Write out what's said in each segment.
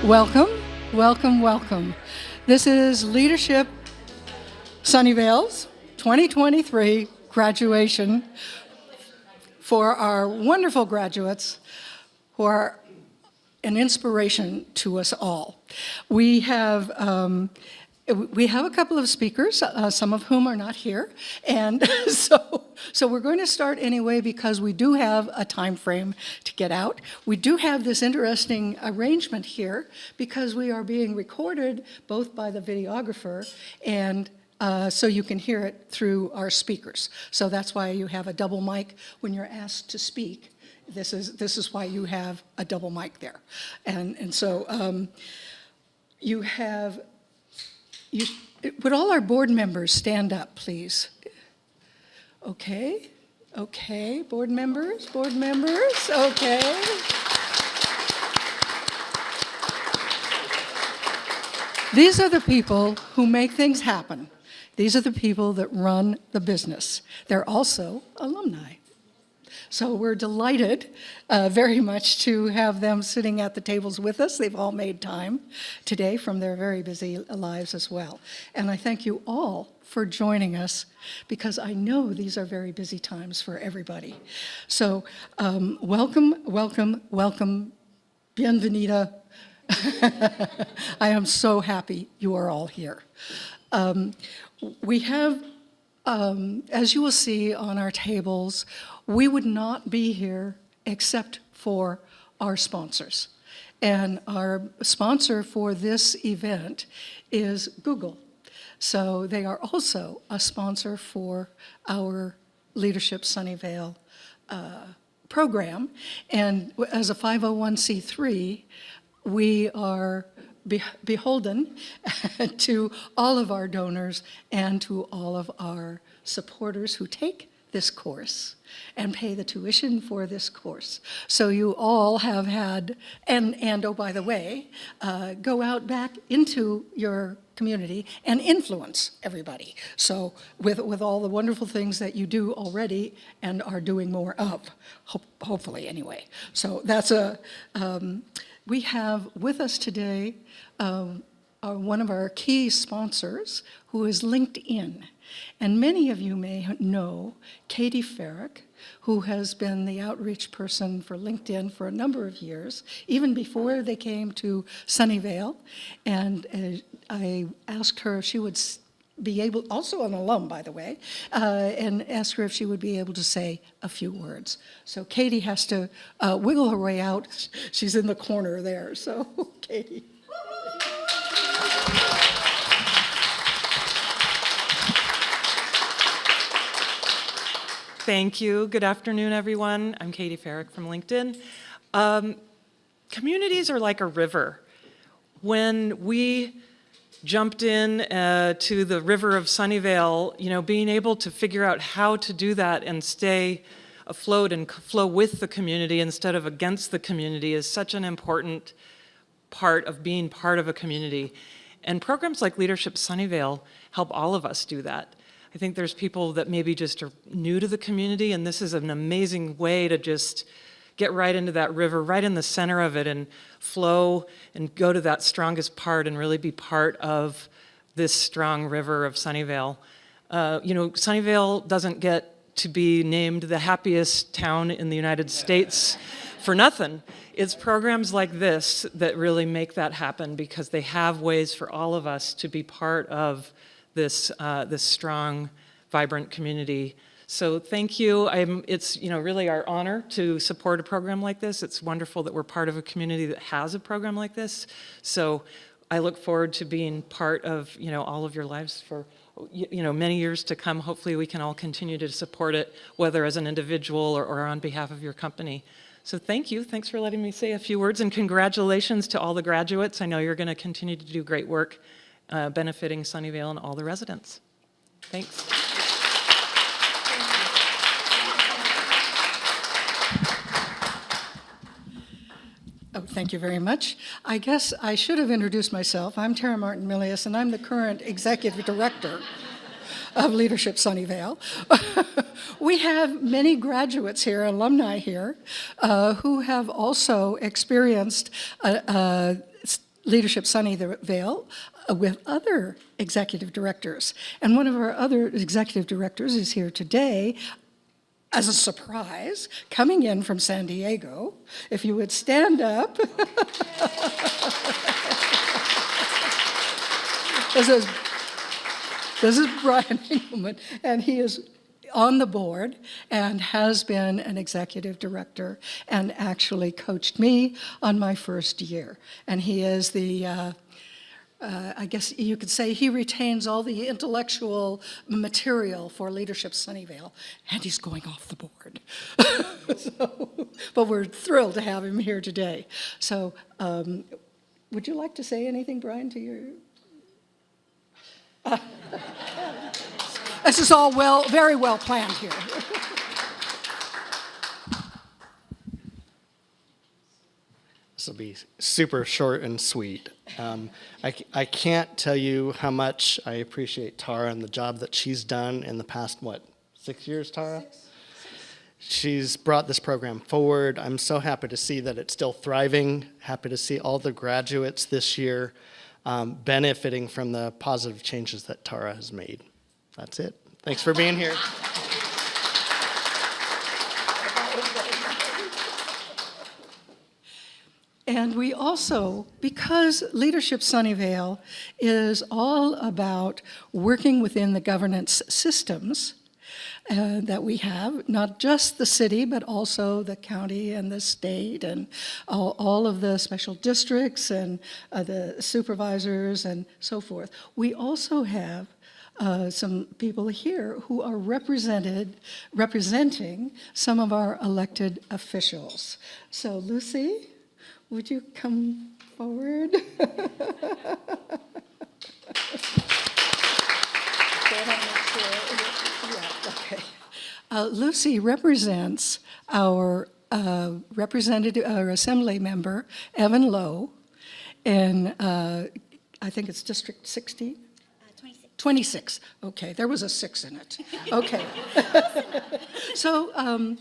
Welcome, welcome, welcome. This is Leadership Sunnyvale's 2023 graduation for our wonderful graduates who are an inspiration to us all. We have a couple of speakers, some of whom are not here, and so we're going to start anyway because we do have a time frame to get out. We do have this interesting arrangement here because we are being recorded both by the videographer and so you can hear it through our speakers. So that's why you have a double mic when you're asked to speak. This is why you have a double mic there, and so you have. Would all our board members stand up, please? Okay, board members, okay. These are the people who make things happen. These are the people that run the business. They're also alumni. So we're delighted very much to have them sitting at the tables with us. They've all made time today from their very busy lives as well. And I thank you all for joining us because I know these are very busy times for everybody. So welcome, bienvenida. I am so happy you are all here. We have, as you will see on our tables, we would not be here except for our sponsors. And our sponsor for this event is Google. So they are also a sponsor for our Leadership Sunnyvale program. And as a 501c3, we are beholden to all of our donors and to all of our supporters who take this course and pay the tuition for this course. So you all have had, and oh, by the way, go out back into your community and influence everybody. So with all the wonderful things that you do already and are doing more of, hopefully anyway. So that's we have with us today one of our key sponsors who is LinkedIn. And many of you may know Katie Farrick, who has been the outreach person for LinkedIn for a number of years, even before they came to Sunnyvale. And I asked her if she would be able, also an alum, by the way, and asked her if she would be able to say a few words. So Katie has to wiggle her way out. She's in the corner there, so Katie. Thank you. Good afternoon, everyone. I'm Katie Farrick from LinkedIn. Communities are like a river. When we jumped in to the river of Sunnyvale, being able to figure out how to do that and stay afloat and flow with the community instead of against the community is such an important part of being part of a community. And programs like Leadership Sunnyvale help all of us do that. I think there's people that maybe just are new to the community, and this is an amazing way to just get right into that river, right in the center of it, and flow and go to that strongest part and really be part of this strong river of Sunnyvale. Sunnyvale doesn't get to be named the happiest town in the United States for nothing. It's programs like this that really make that happen because they have ways for all of us to be part of this strong, vibrant community. So thank you. It's really our honor to support a program like this. It's wonderful that we're part of a community that has a program like this. So I look forward to being part of all of your lives for many years to come. Hopefully we can all continue to support it, whether as an individual or on behalf of your company. So thank you. Thanks for letting me say a few words, and congratulations to all the graduates. I know you're going to continue to do great work benefiting Sunnyvale and all the residents. Thanks. Oh, thank you very much. I guess I should have introduced myself. I'm Tara Martin-Milius, and I'm the current executive director of Leadership Sunnyvale. We have many graduates here, alumni here, who have also experienced Leadership Sunnyvale with other executive directors. And one of our other executive directors is here today as a surprise, coming in from San Diego. If you would stand up. This is Brian Engelman, and he is on the board and has been an executive director and actually coached me on my first year. And he is the, I guess you could say he retains all the intellectual material for Leadership Sunnyvale, and he's going off the board. But we're thrilled to have him here today. So would you like to say anything, Brian, to your... This is all very well planned here. This will be super short and sweet. I can't tell you how much I appreciate Tara and the job that she's done in the past, 6 years, Tara? She's brought this program forward. I'm so happy to see that it's still thriving, happy to see all the graduates this year benefiting from the positive changes that Tara has made. That's it. Thanks for being here. And we also, because Leadership Sunnyvale is all about working within the governance systems that we have, not just the city, but also the county and the state and all of the special districts and the supervisors and so forth. We also have some people here who are representing some of our elected officials. So Lucy, would you come forward? Lucy represents our assembly member, Evan Lowe, in, I think it's District 16? 26. Okay, there was a 6 in it. Okay. So,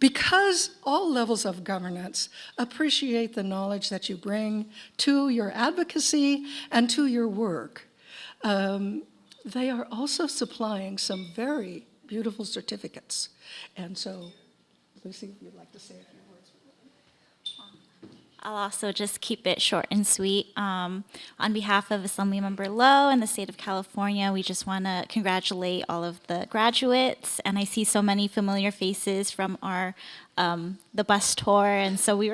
because all levels of governance appreciate the knowledge that you bring to your advocacy and to your work, they are also supplying some very beautiful certificates. And so, Lucy, if you'd like to say a few words. I'll also just keep it short and sweet. On behalf of Assemblymember Lowe and the state of California, we just want to congratulate all of the graduates. And I see so many familiar faces from our the bus tour, and so we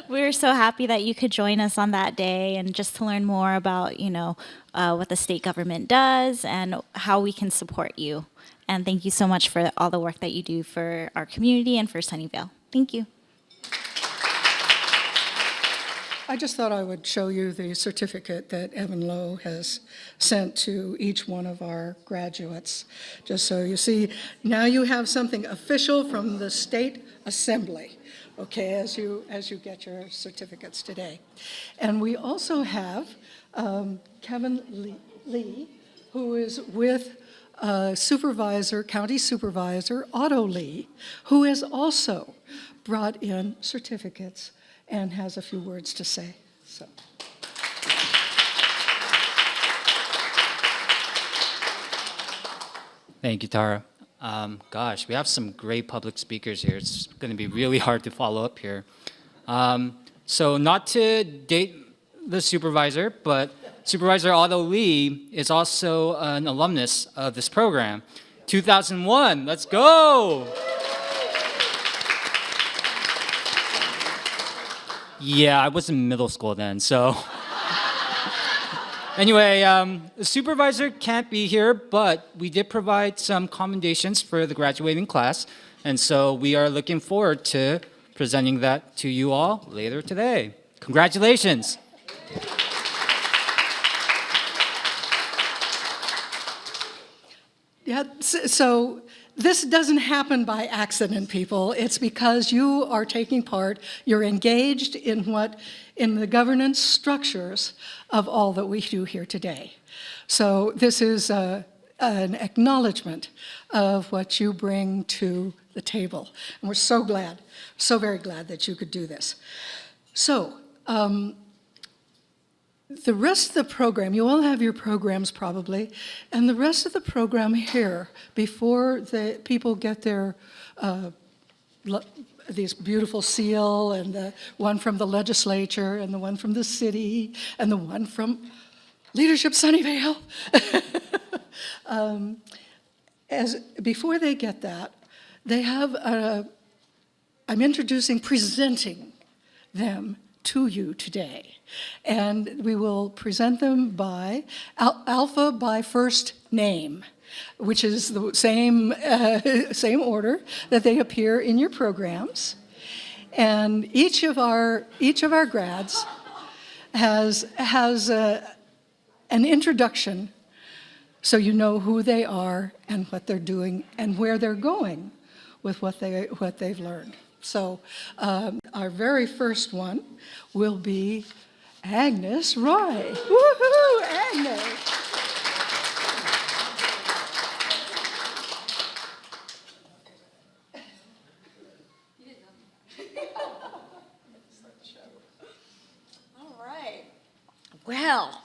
were so happy that you could join us on that day, and just to learn more about what the state government does and how we can support you. And thank you so much for all the work that you do for our community and for Sunnyvale. Thank you. I just thought I would show you the certificate that Evan Lowe has sent to each one of our graduates, just so you see. Now you have something official from the State Assembly, okay, as you get your certificates today. And we also have Kevin Lee, who is with County Supervisor Otto Lee, who has also brought in certificates and has a few words to say. So. Thank you, Tara. Gosh, we have some great public speakers here. It's going to be really hard to follow up here. So not to date the supervisor, but Supervisor Otto Lee is also an alumnus of this program. 2001, let's go! Yeah, I was in middle school then, so. Anyway, the supervisor can't be here, but we did provide some commendations for the graduating class, and so we are looking forward to presenting that to you all later today. Congratulations. Yeah, so this doesn't happen by accident, people. It's because you are taking part, you're engaged in the governance structures of all that we do here today. So this is an acknowledgement of what you bring to the table. And we're so glad, so very glad that you could do this. So the rest of the program, you all have your programs probably, and the rest of the program here, before the people get their these beautiful seal, and the one from the legislature, and the one from the city, and the one from Leadership Sunnyvale. Before they get that, they have I'm presenting them to you today. And we will present them by alpha by first name, which is the same order that they appear in your programs. And each of our grads has an introduction, so you know who they are and what they're doing and where they're going with what they've learned. So our very first one will be Agnes Roy. Woohoo, Agnes! All right. Well,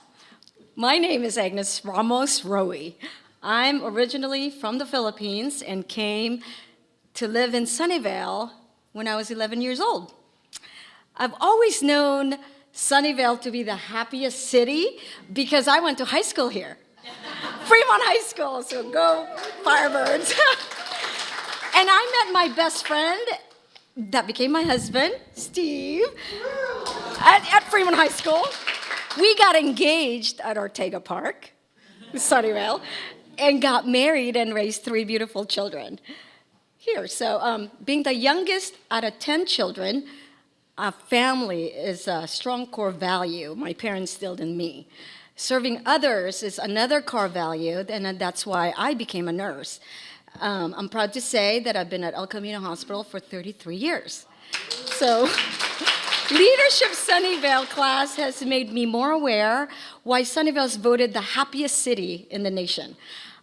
my name is Agnes Ramos Roe. I'm originally from the Philippines and came to live in Sunnyvale when I was 11 years old. I've always known Sunnyvale to be the happiest city because I went to high school here. Fremont High School, so go Firebirds. And I met my best friend that became my husband, Steve, at Fremont High School. We got engaged at Ortega Park, Sunnyvale, and got married and raised 3 beautiful children here. So being the youngest out of 10 children, family is a strong core value my parents instilled in me. Serving others is another core value, and that's why I became a nurse. I'm proud to say that I've been at El Camino Hospital for 33 years. So Leadership Sunnyvale class has made me more aware why Sunnyvale is voted the happiest city in the nation.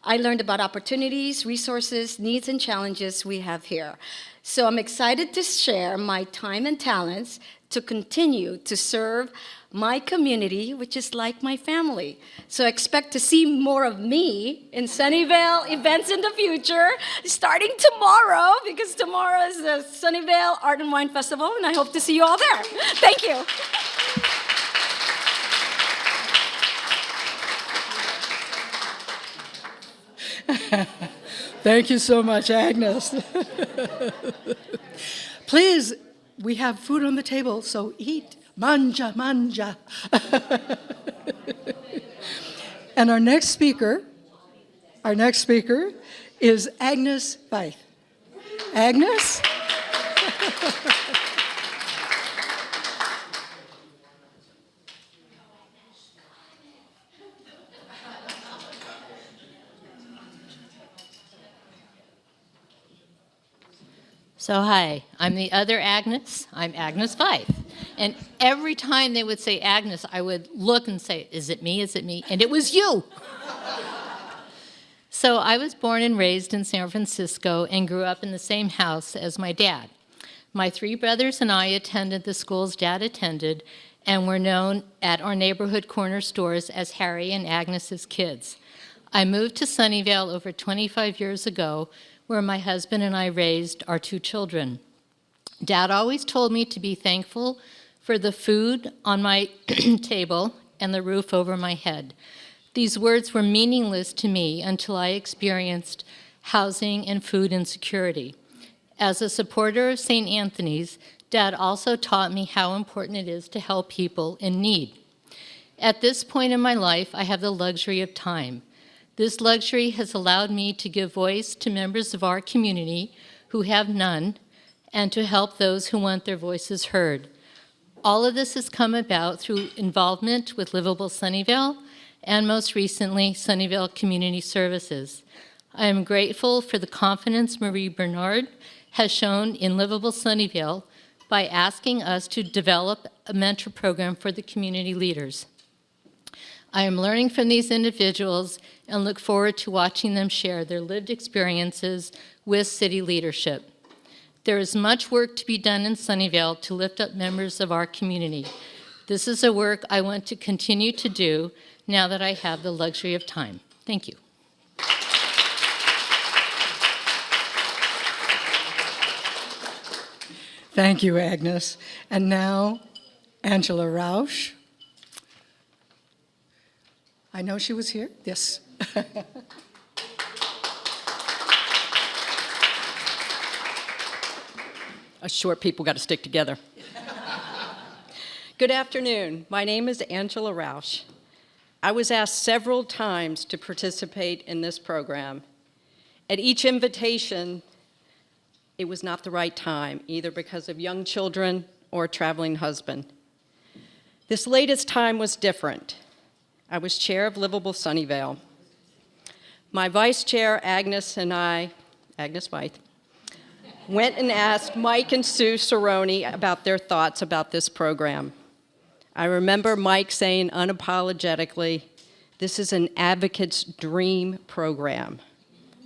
I learned about opportunities, resources, needs, and challenges we have here. So I'm excited to share my time and talents to continue to serve my community, which is like my family. So expect to see more of me in Sunnyvale events in the future, starting tomorrow, because tomorrow is the Sunnyvale Art and Wine Festival, and I hope to see you all there. Thank you. Thank you so much, Agnes. Please, we have food on the table, so eat. Manja, manja. And our next speaker is Agnes Veith. Agnes? So hi, I'm the other Agnes. I'm Agnes Veith. And every time they would say Agnes, I would look and say, is it me? Is it me? And it was you. So I was born and raised in San Francisco and grew up in the same house as my dad. My 3 brothers and I attended the schools Dad attended and were known at our neighborhood corner stores as Harry and Agnes's kids. I moved to Sunnyvale over 25 years ago, where my husband and I raised our 2 children. Dad always told me to be thankful for the food on my table and the roof over my head. These words were meaningless to me until I experienced housing and food insecurity. As a supporter of St. Anthony's, Dad also taught me how important it is to help people in need. At this point in my life, I have the luxury of time. This luxury has allowed me to give voice to members of our community who have none, and to help those who want their voices heard. All of this has come about through involvement with Livable Sunnyvale, and most recently, Sunnyvale Community Services. I am grateful for the confidence Marie Bernard has shown in Livable Sunnyvale by asking us to develop a mentor program for the community leaders. I am learning from these individuals and look forward to watching them share their lived experiences with city leadership. There is much work to be done in Sunnyvale to lift up members of our community. This is a work I want to continue to do now that I have the luxury of time. Thank you. Thank you, Agnes. And now, Angela Rausch. I know she was here. Yes. Us short people got to stick together. Good afternoon. My name is Angela Rausch. I was asked several times to participate in this program. At each invitation, it was not the right time, either because of young children or a traveling husband. This latest time was different. I was chair of Livable Sunnyvale. My vice chair, Agnes, and I, Agnes Wythe, went and asked Mike and Sue Cerrone about their thoughts about this program. I remember Mike saying unapologetically, "This is an advocate's dream program."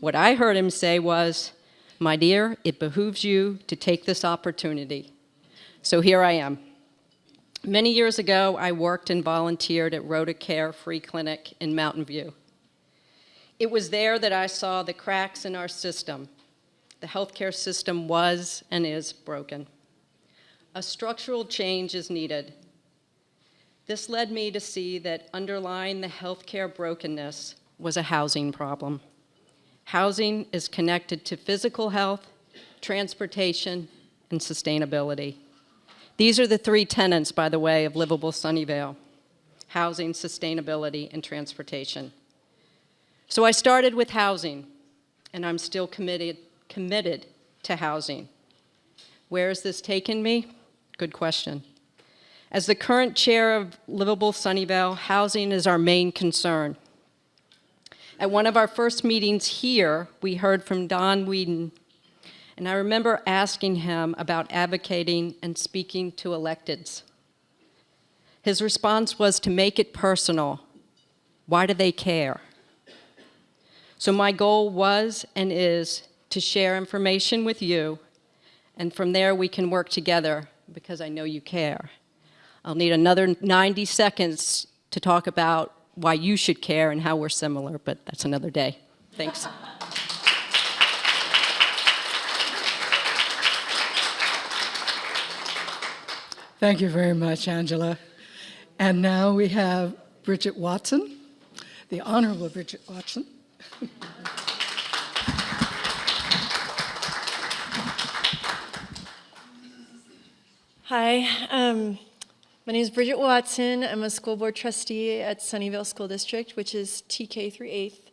What I heard him say was, "My dear, it behooves you to take this opportunity." So here I am. Many years ago, I worked and volunteered at RotaCare Free Clinic in Mountain View. It was there that I saw the cracks in our system. The healthcare system was and is broken. A structural change is needed. This led me to see that underlying the healthcare brokenness was a housing problem. Housing is connected to physical health, transportation, and sustainability. These are the three tenets, by the way, of Livable Sunnyvale: housing, sustainability, and transportation. So I started with housing, and I'm still committed to housing. Where has this taken me? Good question. As the current chair of Livable Sunnyvale, housing is our main concern. At one of our first meetings here, we heard from Don Whedon, and I remember asking him about advocating and speaking to electeds. His response was to make it personal. Why do they care? So my goal was and is to share information with you, and from there we can work together because I know you care. I'll need another 90 seconds to talk about why you should care and how we're similar, but that's another day. Thanks. Thank you very much, Angela. And now we have Bridget Watson, the Honorable Bridget Watson. Hi, my name is Bridget Watson. I'm a school board trustee at Sunnyvale School District, which is TK through 8th.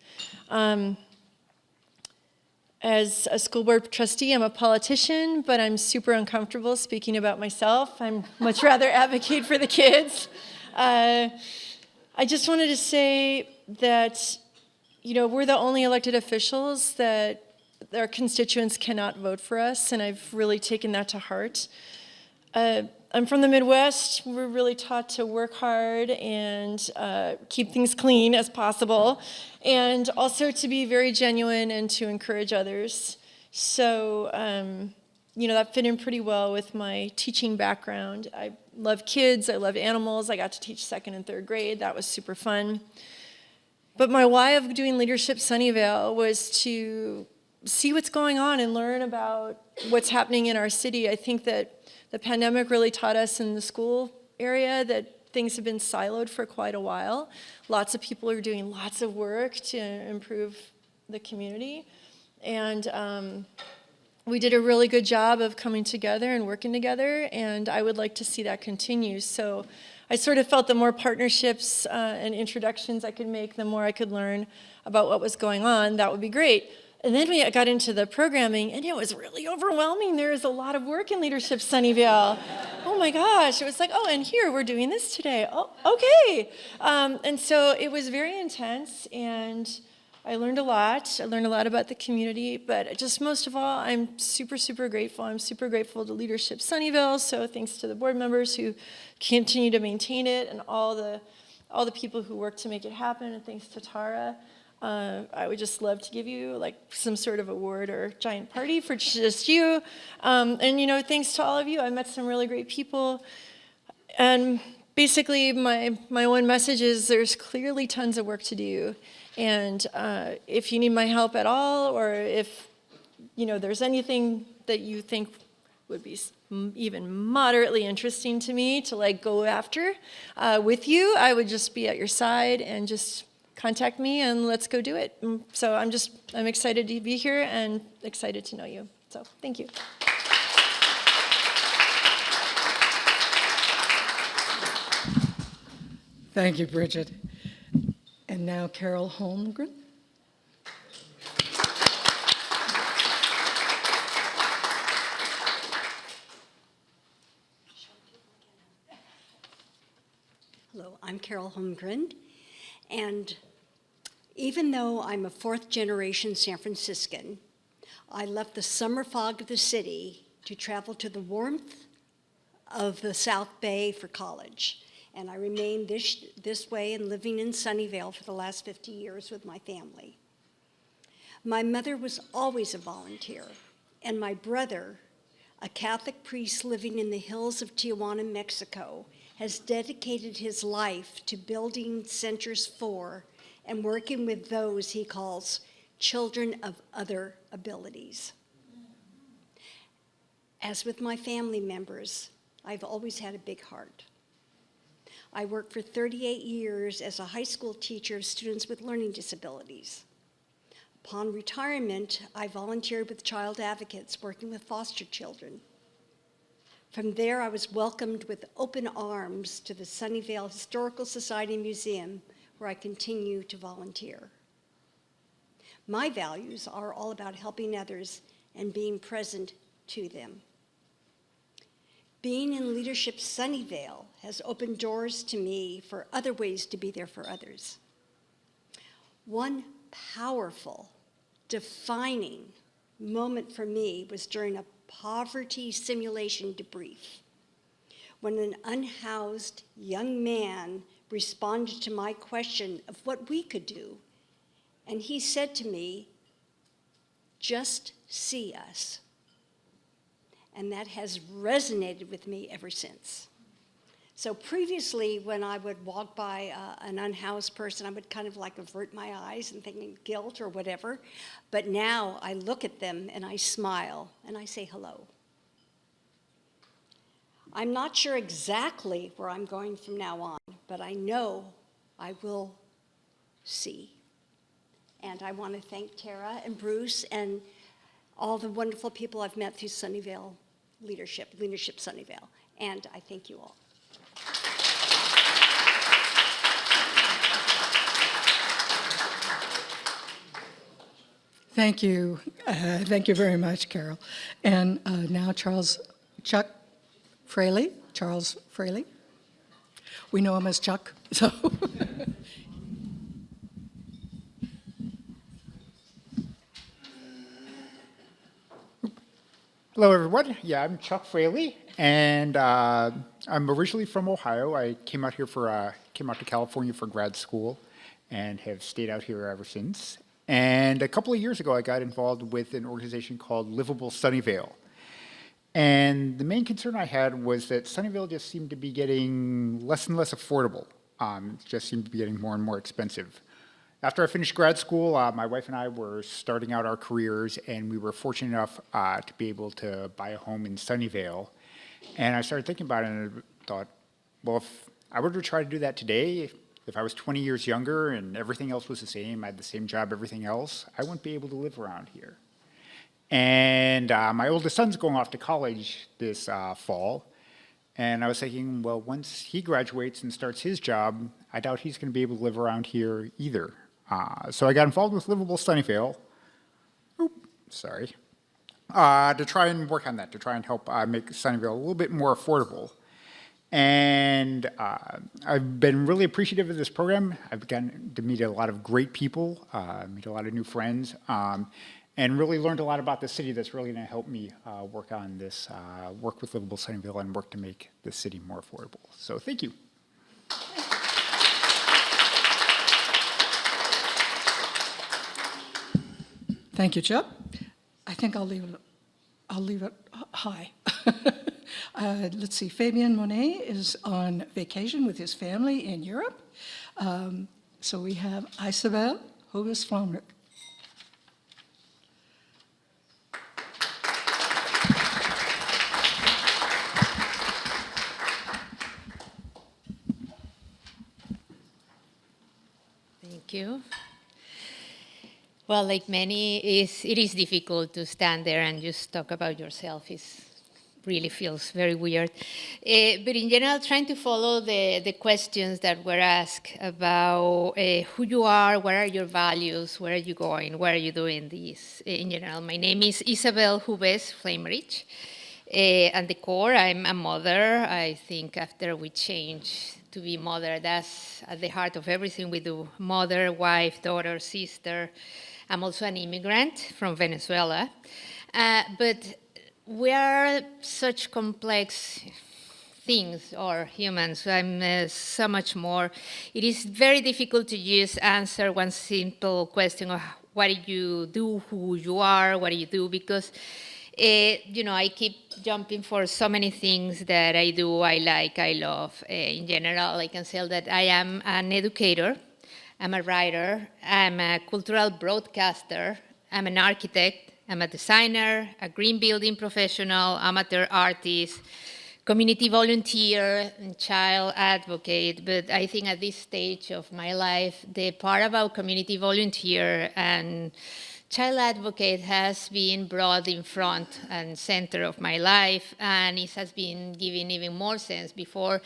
As a school board trustee, I'm a politician, but I'm super uncomfortable speaking about myself. I'm much rather advocate for the kids. I just wanted to say that, we're the only elected officials that our constituents cannot vote for us, and I've really taken that to heart. I'm from the Midwest. We're really taught to work hard and keep things clean as possible, and also to be very genuine and to encourage others. So, that fit in pretty well with my teaching background. I love kids. I love animals. I got to teach 2nd and 3rd grade. That was super fun. But my why of doing Leadership Sunnyvale was to see what's going on and learn about what's happening in our city. I think that the pandemic really taught us in the school area that things have been siloed for quite a while. Lots of people are doing lots of work to improve the community. And we did a really good job of coming together and working together, and I would like to see that continue. So I sort of felt the more partnerships and introductions I could make, the more I could learn about what was going on, that would be great. And then we got into the programming, and it was really overwhelming. There is a lot of work in Leadership Sunnyvale. Oh my gosh, it was like, oh, and here, we're doing this today. Oh, okay. And so it was very intense, and I learned a lot. I learned a lot about the community, but just most of all, I'm super, super grateful. I'm super grateful to Leadership Sunnyvale, so thanks to the board members who continue to maintain it, and all the people who work to make it happen, and thanks to Tara. I would just love to give you like some sort of award or giant party for just you. And thanks to all of you. I met some really great people. And basically, my one message is there's clearly tons of work to do. And if you need my help at all, or if there's anything that you think would be even moderately interesting to me to like go after with you, I would just be at your side and just contact me and let's go do it. So I'm excited to be here and excited to know you. So thank you. Thank you, Bridget. And now Carol Holmgren. Hello, I'm Carol Holmgren, and even though I'm a fourth-generation San Franciscan, I left the summer fog of the city to travel to the warmth of the South Bay for college, and I remained this way and living in Sunnyvale for the last 50 years with my family. My mother was always a volunteer, and my brother, a Catholic priest living in the hills of Tijuana, Mexico, has dedicated his life to building centers for and working with those he calls children of other abilities. As with my family members, I've always had a big heart. I worked for 38 years as a high school teacher of students with learning disabilities. Upon retirement, I volunteered with Child Advocates working with foster children. From there, I was welcomed with open arms to the Sunnyvale Historical Society Museum, where I continue to volunteer. My values are all about helping others and being present to them. Being in Leadership Sunnyvale has opened doors to me for other ways to be there for others. One powerful, defining moment for me was during a poverty simulation debrief, when an unhoused young man responded to my question of what we could do, and he said to me, "Just see us." And that has resonated with me ever since. So previously, when I would walk by an unhoused person, I would kind of like avert my eyes and thinking guilt or whatever. But now I look at them and I smile and I say hello. I'm not sure exactly where I'm going from now on, but I know I will see. And I want to thank Tara and Bruce and all the wonderful people I've met through Sunnyvale Leadership Sunnyvale. And I thank you all. Thank you. Thank you very much, Carol. And now Chuck Fraley, Charles Fraley. We know him as Chuck, so. Hello, everyone. Yeah, I'm Chuck Fraley, and I'm originally from Ohio. I came out to California for grad school, and have stayed out here ever since. And a couple of years ago, I got involved with an organization called Livable Sunnyvale. And the main concern I had was that Sunnyvale just seemed to be getting less and less affordable. It just seemed to be getting more and more expensive. After I finished grad school, my wife and I were starting out our careers, and we were fortunate enough to be able to buy a home in Sunnyvale. And I started thinking about it, and I thought, well, if I were to try to do that today, if I was 20 years younger and everything else was the same, I had the same job, everything else, I wouldn't be able to live around here. And my oldest son's going off to college this fall, and I was thinking, well, once he graduates and starts his job, I doubt he's going to be able to live around here either. So I got involved with Livable Sunnyvale, to try and work on that, to try and help make Sunnyvale a little bit more affordable. And I've been really appreciative of this program. I've gotten to meet a lot of great people, meet a lot of new friends, and really learned a lot about the city that's really going to help me work on this, work with Livable Sunnyvale and work to make the city more affordable. So thank you. Thank you, Chuck. I think I'll leave it high. Let's see, Fabien Monet is on vacation with his family in Europe. So we have Isabel Hovis-Flamrick. Thank you. Well, like many, it is difficult to stand there and just talk about yourself. It really feels very weird. But in general, trying to follow the questions that were asked about who you are, what are your values, where are you going, why are you doing this in general. My name is Isabel Hubes Flamerich. At the core, I'm a mother. I think after we change to be mother, that's at the heart of everything we do. Mother, wife, daughter, sister. I'm also an immigrant from Venezuela. But we are such complex things, or humans. I'm so much more. It is very difficult to just answer one simple question of what do you do, who you are, what do you do, because I keep jumping for so many things that I do, I like, I love. In general, I can say that I am an educator, I'm a writer, I'm a cultural broadcaster, I'm an architect, I'm a designer, a green building professional, amateur artist, community volunteer, and child advocate. But I think at this stage of my life, the part about community volunteer and child advocate has been brought in front and center of my life, and it has been given even more sense. Before,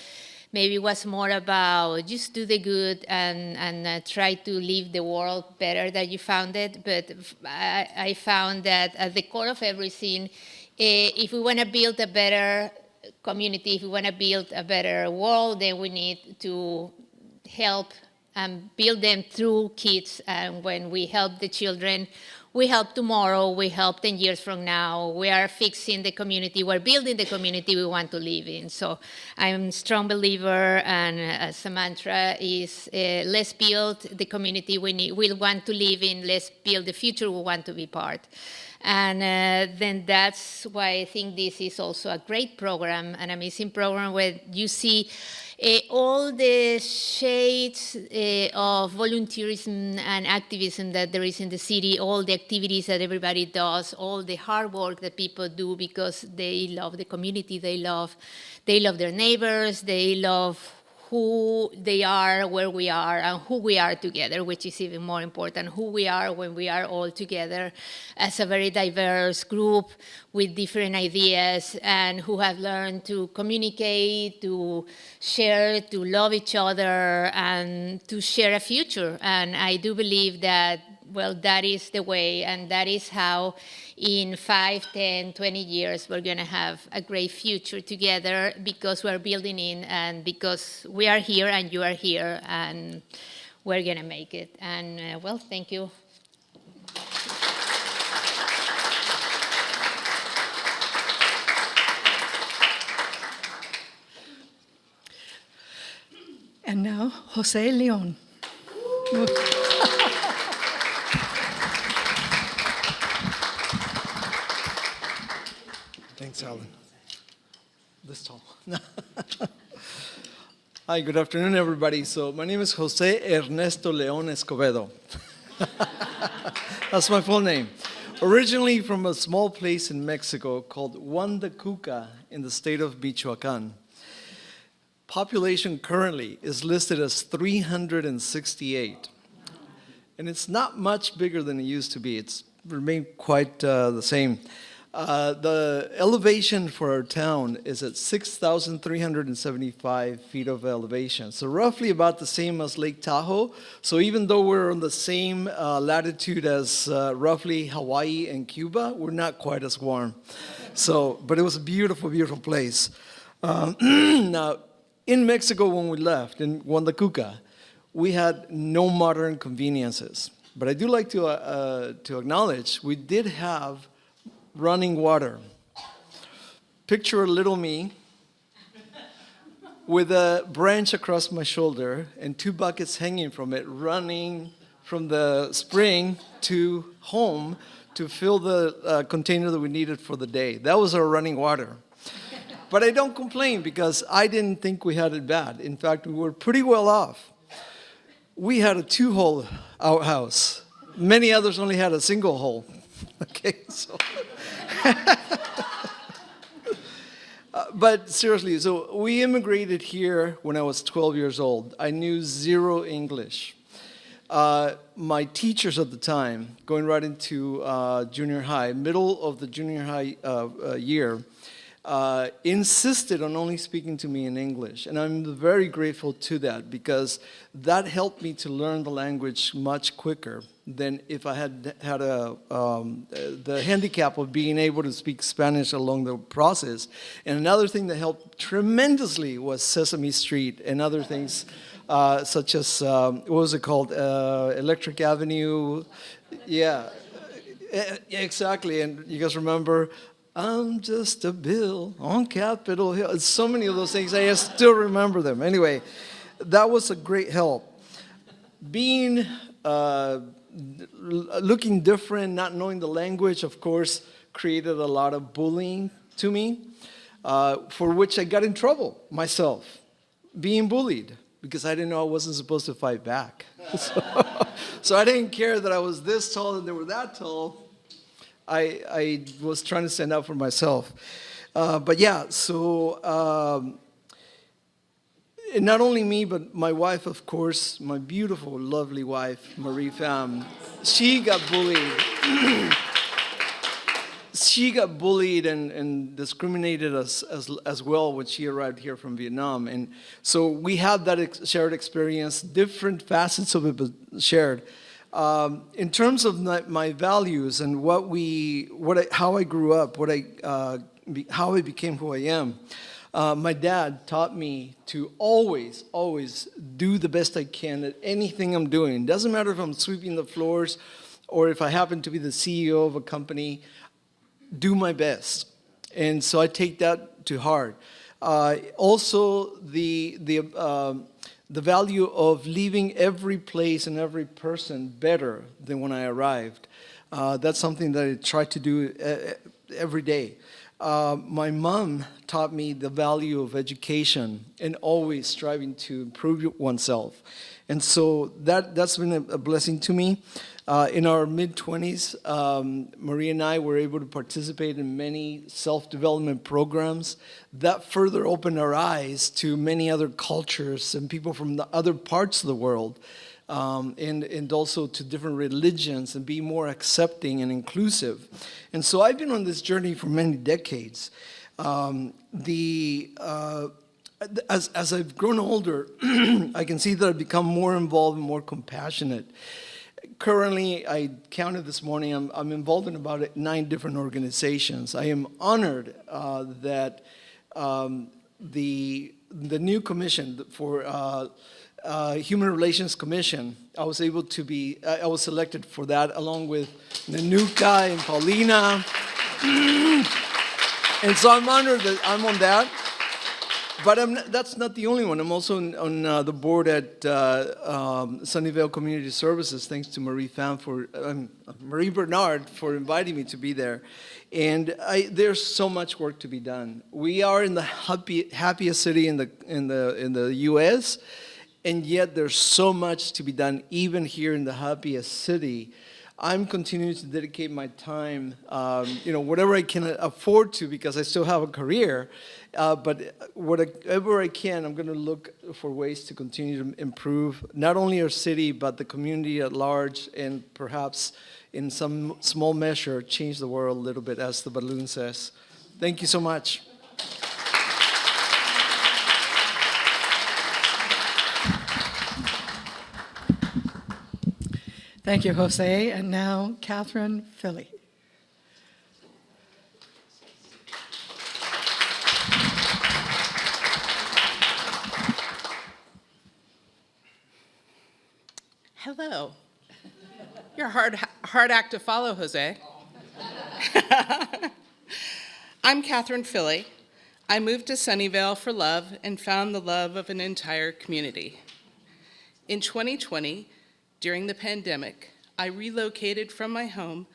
maybe it was more about just do the good and try to leave the world better than you found it. But I found that at the core of everything, if we want to build a better community, if we want to build a better world, then we need to help and build them through kids. And when we help the children, we help tomorrow, we help 10 years from now. We are fixing the community, we're building the community we want to live in. So I'm a strong believer, and as a mantra is, let's build the community we want to live in, let's build the future we want to be part. And then that's why I think this is also a great program, an amazing program where you see all the shades of volunteerism and activism that there is in the city, all the activities that everybody does, all the hard work that people do because they love the community, they love their neighbors, they love who they are, where we are, and who we are together, which is even more important, who we are when we are all together as a very diverse group with different ideas and who have learned to communicate, to share, to love each other, and to share a future. And I do believe that, well, that is the way, and that is how in 5, 10, 20 years, we're going to have a great future together because we're building in and because we are here and you are here and we're going to make it. And, well, thank you. And now, Jose Leon. Thanks, Alan. This tall. Hi, good afternoon, everybody. So my name is Jose Ernesto León Escobedo. That's my full name. Originally from a small place in Mexico called Huandacuca in the state of Michoacán. Population currently is listed as 368. And it's not much bigger than it used to be. It's remained quite the same. The elevation for our town is at 6,375 feet of elevation, so roughly about the same as Lake Tahoe. So even though we're on the same latitude as roughly Hawaii and Cuba, we're not quite as warm. So, but it was a beautiful, beautiful place. Now, in Mexico when we left, in Huandacuca, we had no modern conveniences. But I do like to acknowledge we did have running water. Picture a little me with a branch across my shoulder and 2 buckets hanging from it, running from the spring to home to fill the container that we needed for the day. That was our running water. But I don't complain because I didn't think we had it bad. In fact, we were pretty well off. We had a 2-hole outhouse. Many others only had a single hole. Okay, so. But seriously, so we immigrated here when I was 12 years old. I knew zero English. My teachers at the time, going right into junior high, middle of the junior high year, insisted on only speaking to me in English. And I'm very grateful to that because that helped me to learn the language much quicker than if I had had the handicap of being able to speak Spanish along the process. And another thing that helped tremendously was Sesame Street and other things such as, what was it called? Electric Avenue. Yeah, exactly. And you guys remember, I'm just a bill on Capitol Hill. So many of those things, I still remember them. Anyway, that was a great help. Being, looking different, not knowing the language, of course, created a lot of bullying to me, for which I got in trouble myself, being bullied, because I didn't know I wasn't supposed to fight back. So I didn't care that I was this tall and they were that tall. I was trying to stand up for myself. But yeah, so and not only me, but my wife, of course, my beautiful, lovely wife, Marie Pham, she got bullied. She got bullied and discriminated as well when she arrived here from Vietnam. And so we had that shared experience, different facets of it, but shared. In terms of my values and how I grew up, how I became who I am, my dad taught me to always, always do the best I can at anything I'm doing. Doesn't matter if I'm sweeping the floors or if I happen to be the CEO of a company, do my best. And so I take that to heart. Also, the value of leaving every place and every person better than when I arrived. That's something that I try to do every day. My mom taught me the value of education and always striving to improve oneself. And so that's been a blessing to me. In our mid-20s, Maria and I were able to participate in many self-development programs that further opened our eyes to many other cultures and people from the other parts of the world, and also to different religions, and be more accepting and inclusive. And so I've been on this journey for many decades. As I've grown older, I can see that I've become more involved and more compassionate. Currently, I counted this morning, I'm involved in about 9 different organizations. I am honored that the new commission for Human Relations Commission, I was selected for that along with Nanuka and Paulina. And so I'm honored that I'm on that. But that's not the only one. I'm also on the board at Sunnyvale Community Services, thanks to Marie Bernard for inviting me to be there. And there's so much work to be done. We are in the happiest city in the U.S., and yet there's so much to be done even here in the happiest city. I'm continuing to dedicate my time, whatever I can afford to, because I still have a career. But whatever I can, I'm going to look for ways to continue to improve not only our city, but the community at large, and perhaps in some small measure, change the world a little bit, as the balloon says. Thank you so much. Thank you, Jose. And now, Catherine Philly. Hello. You're a hard act to follow, Jose. I'm Catherine Philly. I moved to Sunnyvale for love and found the love of an entire community. In 2020, during the pandemic, I relocated from my home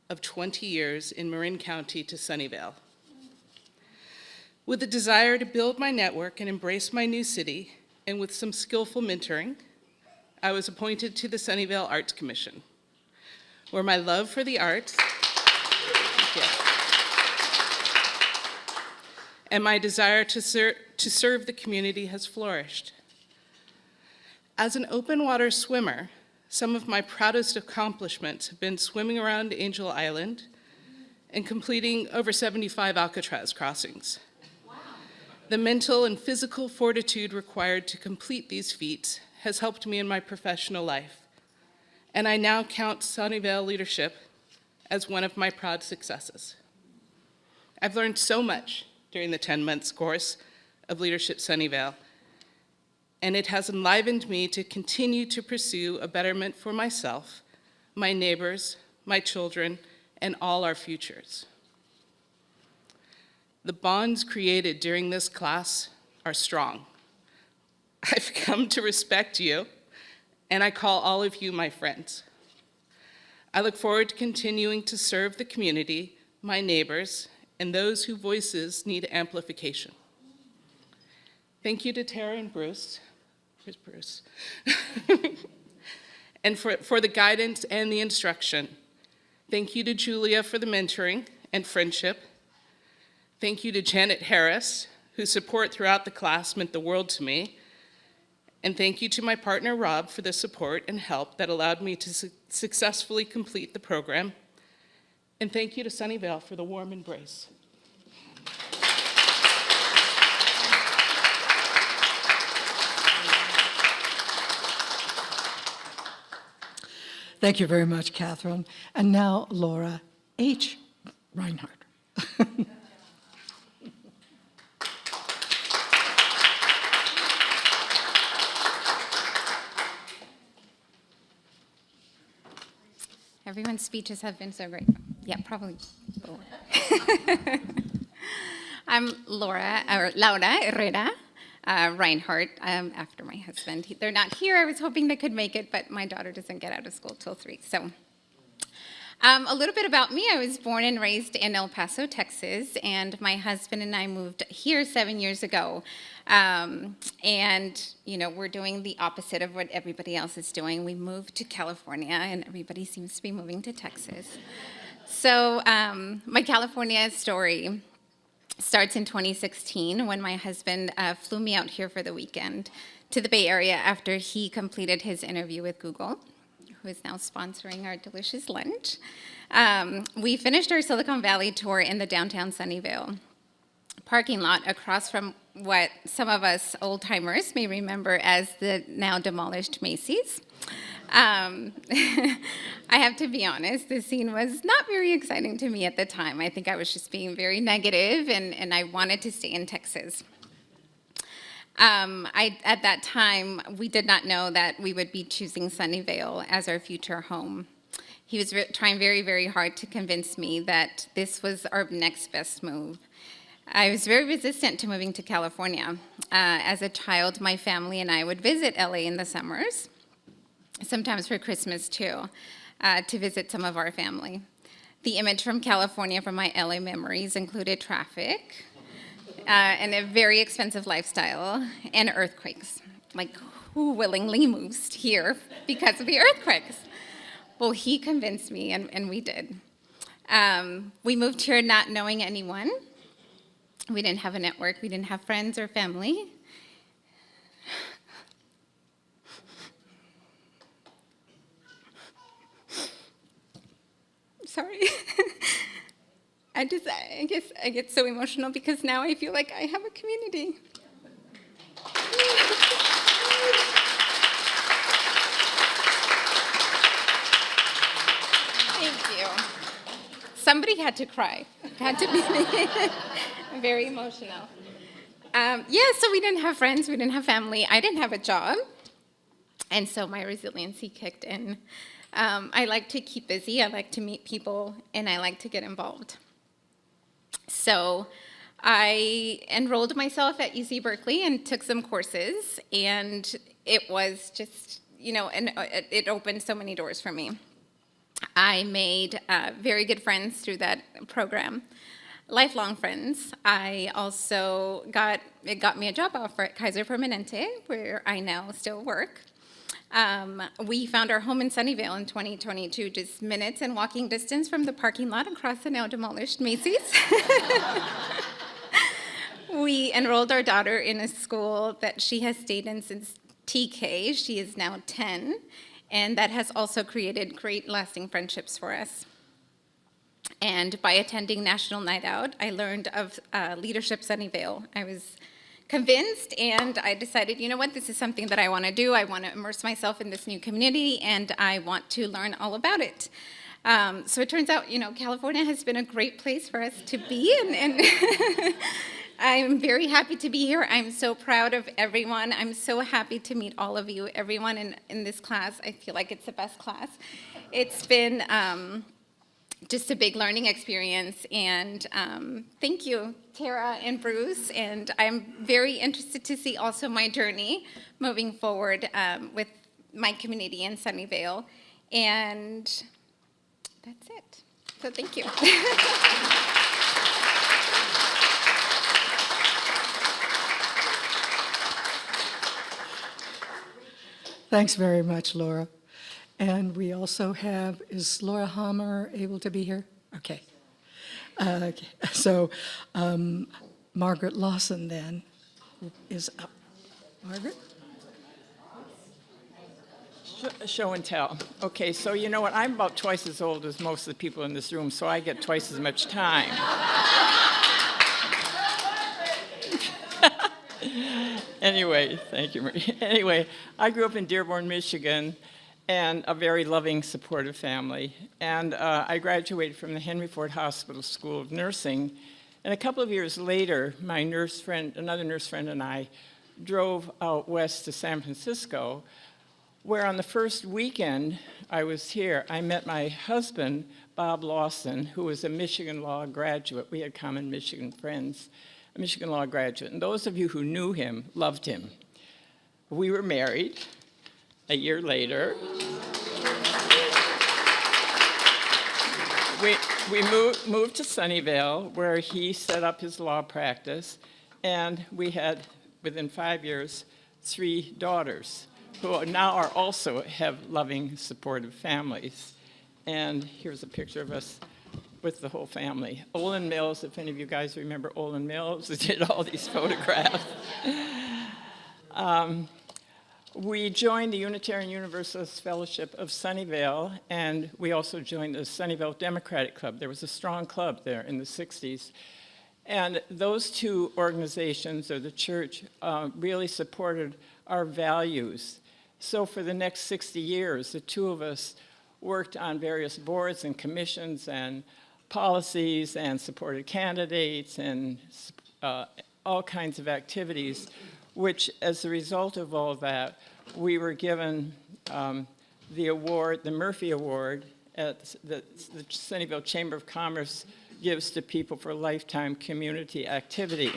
of 20 years in Marin County to Sunnyvale. With a desire to build my network and embrace my new city, and with some skillful mentoring, I was appointed to the Sunnyvale Arts Commission, where my love for the arts and my desire to serve the community has flourished. As an open water swimmer, some of my proudest accomplishments have been swimming around Angel Island and completing over 75 Alcatraz crossings. Wow. The mental and physical fortitude required to complete these feats has helped me in my professional life, and I now count Sunnyvale leadership as one of my proud successes. I've learned so much during the 10 months course of Leadership Sunnyvale, and it has enlivened me to continue to pursue a betterment for myself, my neighbors, my children, and all our futures. The bonds created during this class are strong. I've come to respect you, and I call all of you my friends. I look forward to continuing to serve the community, my neighbors, and those whose voices need amplification. Thank you to Tara and Bruce. Where's Bruce? And for the guidance and the instruction. Thank you to Julia for the mentoring and friendship. Thank you to Janet Harris, whose support throughout the class meant the world to me. And thank you to my partner, Rob, for the support and help that allowed me to successfully complete the program. And thank you to Sunnyvale for the warm embrace. Thank you very much, Catherine. And now, Laura H. Reinhardt. Everyone's speeches have been so great. Yeah, probably. I'm Laura Herrera Reinhardt, after my husband. They're not here. I was hoping they could make it, but my daughter doesn't get out of school till 3. So a little bit about me. I was born and raised in El Paso, Texas, and my husband and I moved here 7 years ago. And, you know, we're doing the opposite of what everybody else is doing. We moved to California, and everybody seems to be moving to Texas. So my California story starts in 2016 when my husband flew me out here for the weekend to the Bay Area after he completed his interview with Google, who is now sponsoring our delicious lunch. We finished our Silicon Valley tour in the downtown Sunnyvale parking lot across from what some of us old-timers may remember as the now demolished Macy's. I have to be honest, the scene was not very exciting to me at the time. I think I was just being very negative, and I wanted to stay in Texas. At that time, we did not know that we would be choosing Sunnyvale as our future home. He was trying very, very hard to convince me that this was our next best move. I was very resistant to moving to California. As a child, my family and I would visit LA in the summers, sometimes for Christmas too, to visit some of our family. The image from California from my LA memories included traffic, and a very expensive lifestyle, and earthquakes. Like, who willingly moves here because of the earthquakes? Well, he convinced me, and we did. We moved here not knowing anyone. We didn't have a network. We didn't have friends or family. Sorry. I guess I get so emotional because now I feel like I have a community. Thank you. Somebody had to cry. It had to be me. I'm very emotional. So we didn't have friends, we didn't have family, I didn't have a job, and so my resiliency kicked in. I like to keep busy, I like to meet people, and I like to get involved. So I enrolled myself at UC Berkeley and took some courses, and it was just, and it opened so many doors for me. I made very good friends through that program. lifelong friends. I also it got me a job offer at Kaiser Permanente, where I now still work. We found our home in Sunnyvale in 2022, just minutes and walking distance from the parking lot across the now demolished Macy's. We enrolled our daughter in a school that she has stayed in since TK. She is now 10, and that has also created great lasting friendships for us. And by attending National Night Out, I learned of Leadership Sunnyvale. I was convinced, and I decided, you know what, this is something that I want to do. I want to immerse myself in this new community, and I want to learn all about it. So it turns out, California has been a great place for us to be, and I'm very happy to be here. I'm so proud of everyone. I'm so happy to meet all of you, everyone in this class. I feel like it's the best class. It's been just a big learning experience, and thank you, Tara and Bruce, and I'm very interested to see also my journey moving forward with my community in Sunnyvale, and that's it. So thank you. Thanks very much, Laura. And we also have, is Laura Hammer able to be here? Okay. Okay. So Margaret Lawson then is up. Margaret? Show and tell. Okay, so you know what? I'm about twice as old as most of the people in this room, so I get twice as much time. Anyway, thank you, Marie. Anyway, I grew up in Dearborn, Michigan, and a very loving, supportive family. And I graduated from the Henry Ford Hospital School of Nursing. And a couple of years later, my nurse friend, another nurse friend, and I drove out west to San Francisco, where on the first weekend I was here, I met my husband, Bob Lawson, who was a Michigan law graduate. We had common Michigan friends. A Michigan law graduate, and those of you who knew him loved him. We were married a year later. We moved to Sunnyvale, where he set up his law practice, and we had, within 5 years, 3 daughters, who now also have loving, supportive families. And here's a picture of us with the whole family. Olin Mills, if any of you guys remember Olin Mills, did all these photographs. We joined the Unitarian Universalist Fellowship of Sunnyvale, and we also joined the Sunnyvale Democratic Club. There was a strong club there in the 60s. And those two organizations, or the church, really supported our values. So for the next 60 years, the two of us worked on various boards and commissions and policies and supported candidates and all kinds of activities, which as a result of all that, we were given the award, the Murphy Award, at the Sunnyvale Chamber of Commerce gives to people for lifetime community activity.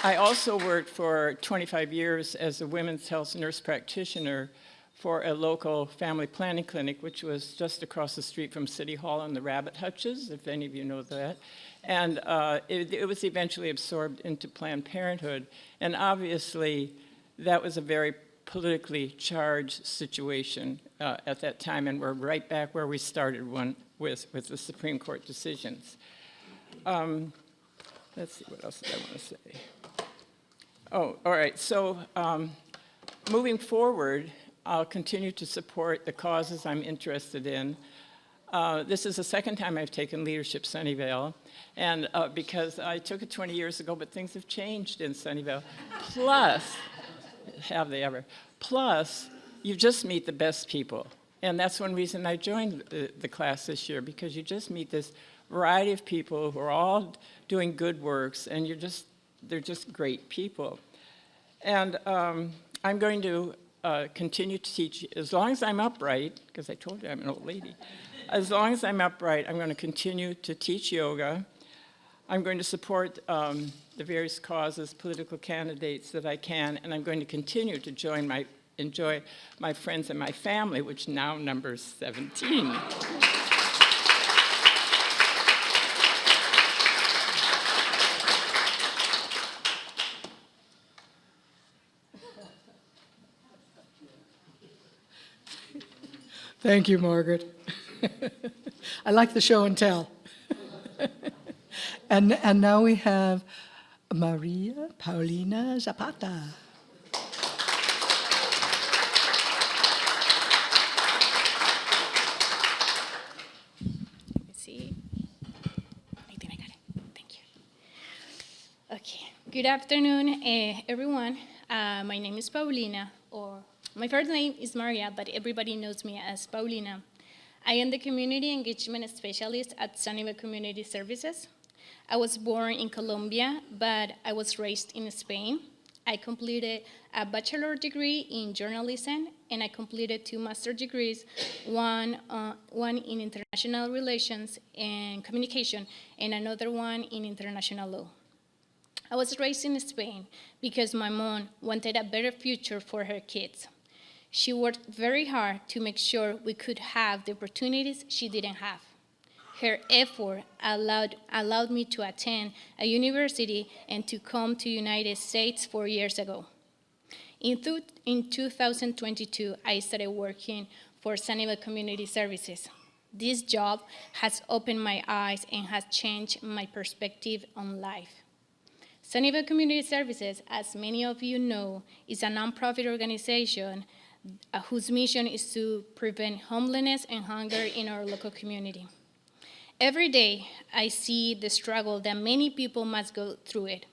I also worked for 25 years as a women's health nurse practitioner for a local family planning clinic, which was just across the street from City Hall in the Rabbit Hutches, if any of you know that. And it was eventually absorbed into Planned Parenthood. And obviously, that was a very politically charged situation at that time, and we're right back where we started with the Supreme Court decisions. Let's see, what else did I want to say? Oh, all right, so moving forward, I'll continue to support the causes I'm interested in. This is the second time I've taken Leadership Sunnyvale, and because I took it 20 years ago, but things have changed in Sunnyvale. Plus, have they ever? Plus, you just meet the best people. And that's one reason I joined the class this year, because you just meet this variety of people who are all doing good works, and they're just great people. And I'm going to continue to teach, as long as I'm upright, because I told you I'm an old lady. As long as I'm upright, I'm going to continue to teach yoga. I'm going to support the various causes, political candidates that I can, and I'm going to continue to join my enjoy my friends and my family, which now numbers 17. Thank you, Margaret. I like the show and tell. And now we have Maria Paulina Zapata. Let me see. I think I got it. Thank you. Okay. Good afternoon, everyone. My name is Paulina, or my first name is Maria, but everybody knows me as Paulina. I am the Community Engagement Specialist at Sunnyvale Community Services. I was born in Colombia, but I was raised in Spain. I completed a bachelor degree in journalism, and I completed 2 master's degrees, one in international relations and communication, and another one in international law. I was raised in Spain because my mom wanted a better future for her kids. She worked very hard to make sure we could have the opportunities she didn't have. Her effort allowed me to attend a university and to come to the United States 4 years ago. In 2022, I started working for Sunnyvale Community Services. This job has opened my eyes and has changed my perspective on life. Sunnyvale Community Services, as many of you know, is a nonprofit organization whose mission is to prevent homelessness and hunger in our local community. Every day, I see the struggle that many people must go through it.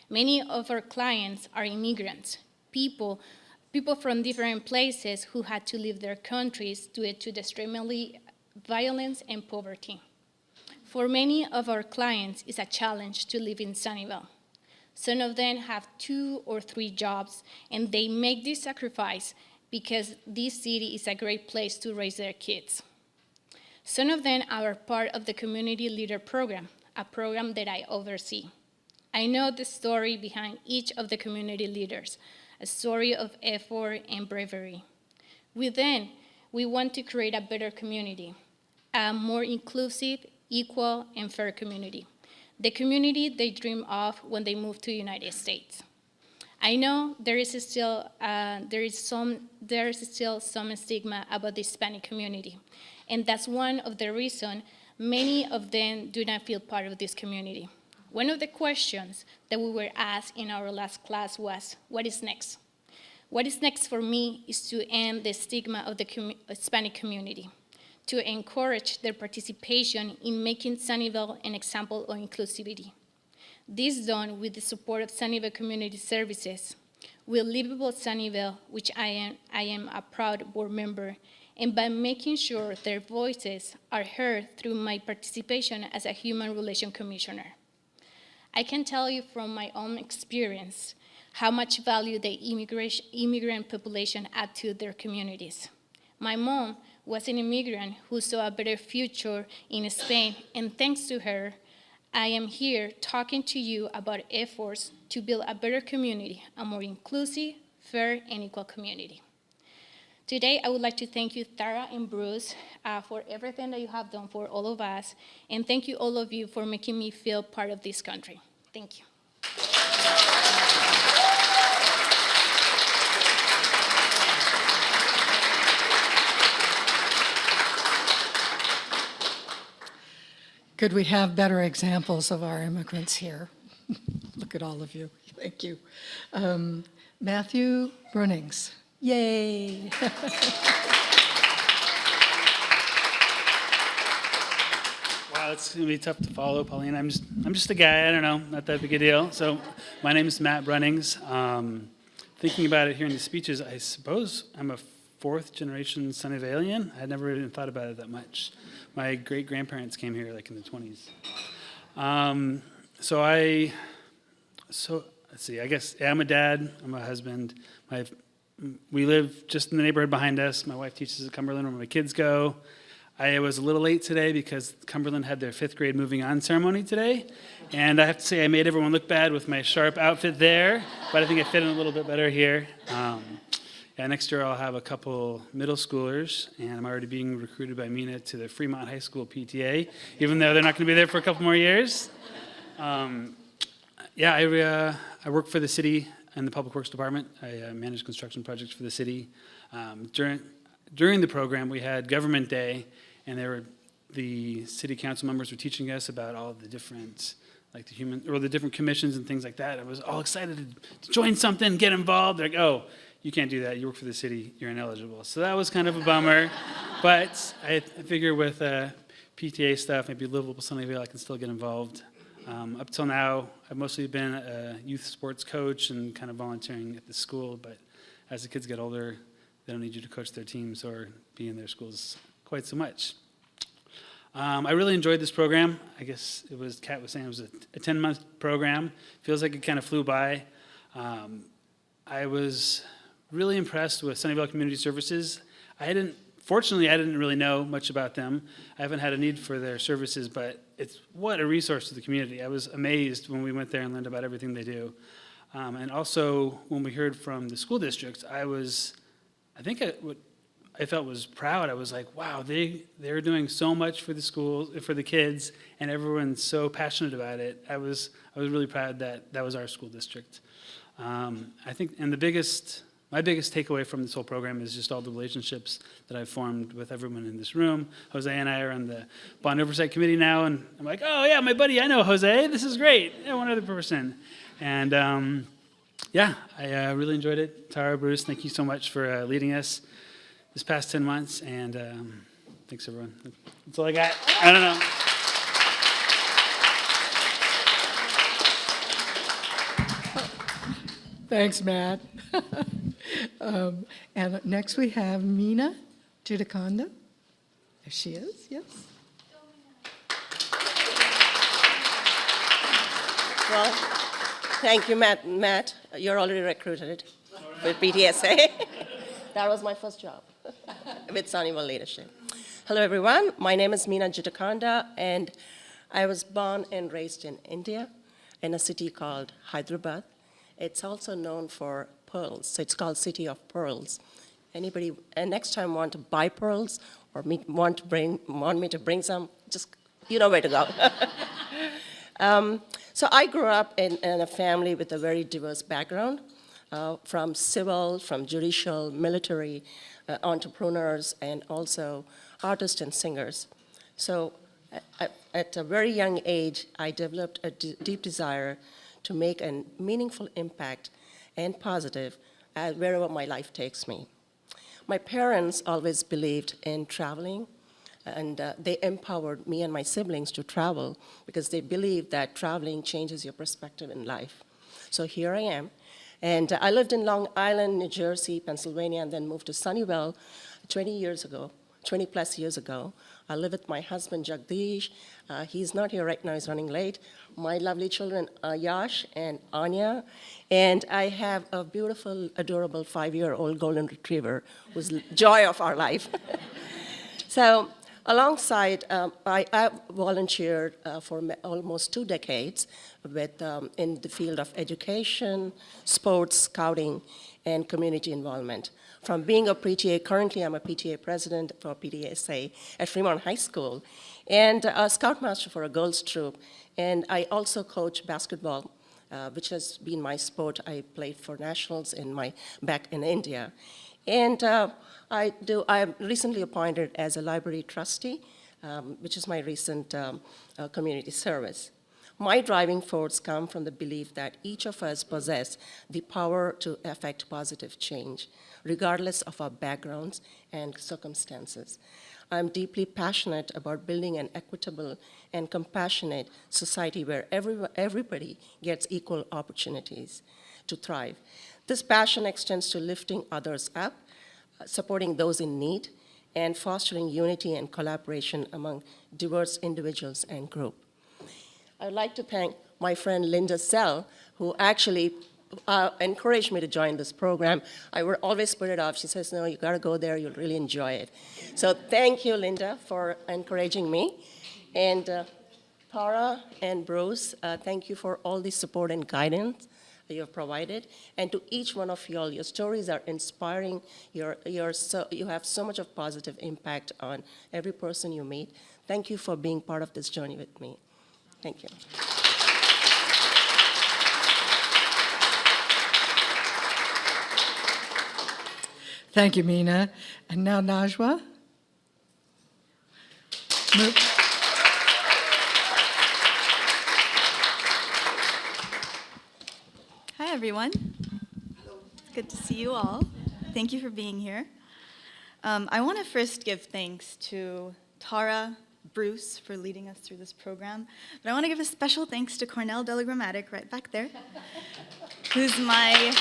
Many of our clients are immigrants, people from different places who had to leave their countries due to the extremely violence and poverty. For many of our clients, it's a challenge to live in Sunnyvale. Some of them have 2 or 3 jobs, and they make this sacrifice because this city is a great place to raise their kids. Some of them are part of the Community Leader Program, a program that I oversee. I know the story behind each of the community leaders, a story of effort and bravery. We want to create a better community, a more inclusive, equal, and fair community, the community they dream of when they move to the United States. I know there is still some stigma about the Hispanic community, and that's one of the reasons many of them do not feel part of this community. One of the questions that we were asked in our last class was, what is next? What is next for me is to end the stigma of the Hispanic community, to encourage their participation in making Sunnyvale an example of inclusivity. This is done with the support of Sunnyvale Community Services, with Livable Sunnyvale, which I am a proud board member, and by making sure their voices are heard through my participation as a Human Relations Commissioner. I can tell you from my own experience how much value the immigrant population add to their communities. My mom was an immigrant who saw a better future in Spain, and thanks to her, I am here talking to you about efforts to build a better community, a more inclusive, fair, and equal community. Today, I would like to thank you, Tara and Bruce, for everything that you have done for all of us, and thank you all of you for making me feel part of this country. Thank you. Could we have better examples of our immigrants here? Look at all of you. Thank you. Matthew Brunnings. Yay. Wow, it's going to be tough to follow, Pauline. I'm just a guy. I don't know, not that big a deal. So my name is Matt Brunnings. Thinking about it, hearing the speeches, I suppose I'm a 4th generation Sunnyvalean. I had never even thought about it that much. My great-grandparents came here like in the 20s. So let's see, I guess I'm a dad, I'm a husband. We live just in the neighborhood behind us. My wife teaches at Cumberland where my kids go. I was a little late today because Cumberland had their 5th grade moving on ceremony today. And I have to say I made everyone look bad with my sharp outfit there, but I think I fit in a little bit better here. Next year I'll have a couple middle schoolers, and I'm already being recruited by Mina to the Fremont High School PTA, even though they're not going to be there for a couple more years. I work for the city in the Public Works Department. I manage construction projects for the city. During the program, we had Government Day, and the city council members were teaching us about all of the different, like the different commissions and things like that. I was all excited to join something, get involved. They're like, oh, you can't do that. You work for the city. You're ineligible. So that was kind of a bummer. But I figure with PTA stuff, maybe Livable Sunnyvale, I can still get involved. Up till now, I've mostly been a youth sports coach and kind of volunteering at the school. But as the kids get older, they don't need you to coach their teams or be in their schools quite so much. I really enjoyed this program. I guess Kat was saying it was a 10-month program. Feels like it kind of flew by. I was really impressed with Sunnyvale Community Services. Fortunately, I didn't really know much about them. I haven't had a need for their services, but what a resource to the community. I was amazed when we went there and learned about everything they do. And also, when we heard from the school districts, I felt was proud. I was like, wow, they're doing so much for the schools, for the kids, and everyone's so passionate about it. I was really proud that was our school district. I think, and my biggest takeaway from this whole program is just all the relationships that I've formed with everyone in this room. Jose and I are on the Bond Oversight Committee now, and I'm like, oh yeah, my buddy, I know Jose. This is great. Yeah, one other person. And I really enjoyed it. Tara, Bruce, thank you so much for leading us this past 10 months, and thanks everyone. That's all I got. I don't know. Thanks, Matt. And next we have Mina Judiconda. There she is, yes. Well, thank you, Matt. You're already recruited with PTSA. That was my first job with Sunnyvale Leadership. Hello, everyone. My name is Mina Judiconda, and I was born and raised in India in a city called Hyderabad. It's also known for pearls, so it's called City of Pearls. Anybody, and next time want to buy pearls or want me to bring some, just, you know where to go. So I grew up in a family with a very diverse background, from civil, from judicial, military, entrepreneurs, and also artists and singers. So at a very young age, I developed a deep desire to make a meaningful impact and positive wherever my life takes me. My parents always believed in traveling, and they empowered me and my siblings to travel because they believed that traveling changes your perspective in life. So here I am. And I lived in Long Island, New Jersey, Pennsylvania, and then moved to Sunnyvale 20 plus years ago. I live with my husband, Jagdish. He's not here right now, he's running late. My lovely children, Yash and Anya. And I have a beautiful, adorable 5-year-old golden retriever who's the joy of our life. So alongside, I volunteered for almost 2 decades in the field of education, sports, scouting, and community involvement. From being a PTA, currently I'm a PTA president for PTSA at Fremont High School, and a scoutmaster for a girls' troop. And I also coach basketball, which has been my sport. I played for nationals back in India. And I'm recently appointed as a library trustee, which is my recent community service. My driving force comes from the belief that each of us possess the power to effect positive change, regardless of our backgrounds and circumstances. I'm deeply passionate about building an equitable and compassionate society where everybody gets equal opportunities to thrive. This passion extends to lifting others up, supporting those in need, and fostering unity and collaboration among diverse individuals and groups. I'd like to thank my friend Linda Sell, who actually encouraged me to join this program. I would always put it off. She says, no, you gotta go there, you'll really enjoy it. So thank you, Linda, for encouraging me. And Tara and Bruce, thank you for all the support and guidance you have provided. And to each one of y'all, your stories are inspiring. You have so much of positive impact on every person you meet. Thank you for being part of this journey with me. Thank you. Thank you, Mina. And now Najwa. Hi, everyone. It's good to see you all. Thank you for being here. I want to first give thanks to Tara, Bruce for leading us through this program, but I want to give a special thanks to Cornell Delegrammatic right back there, he's my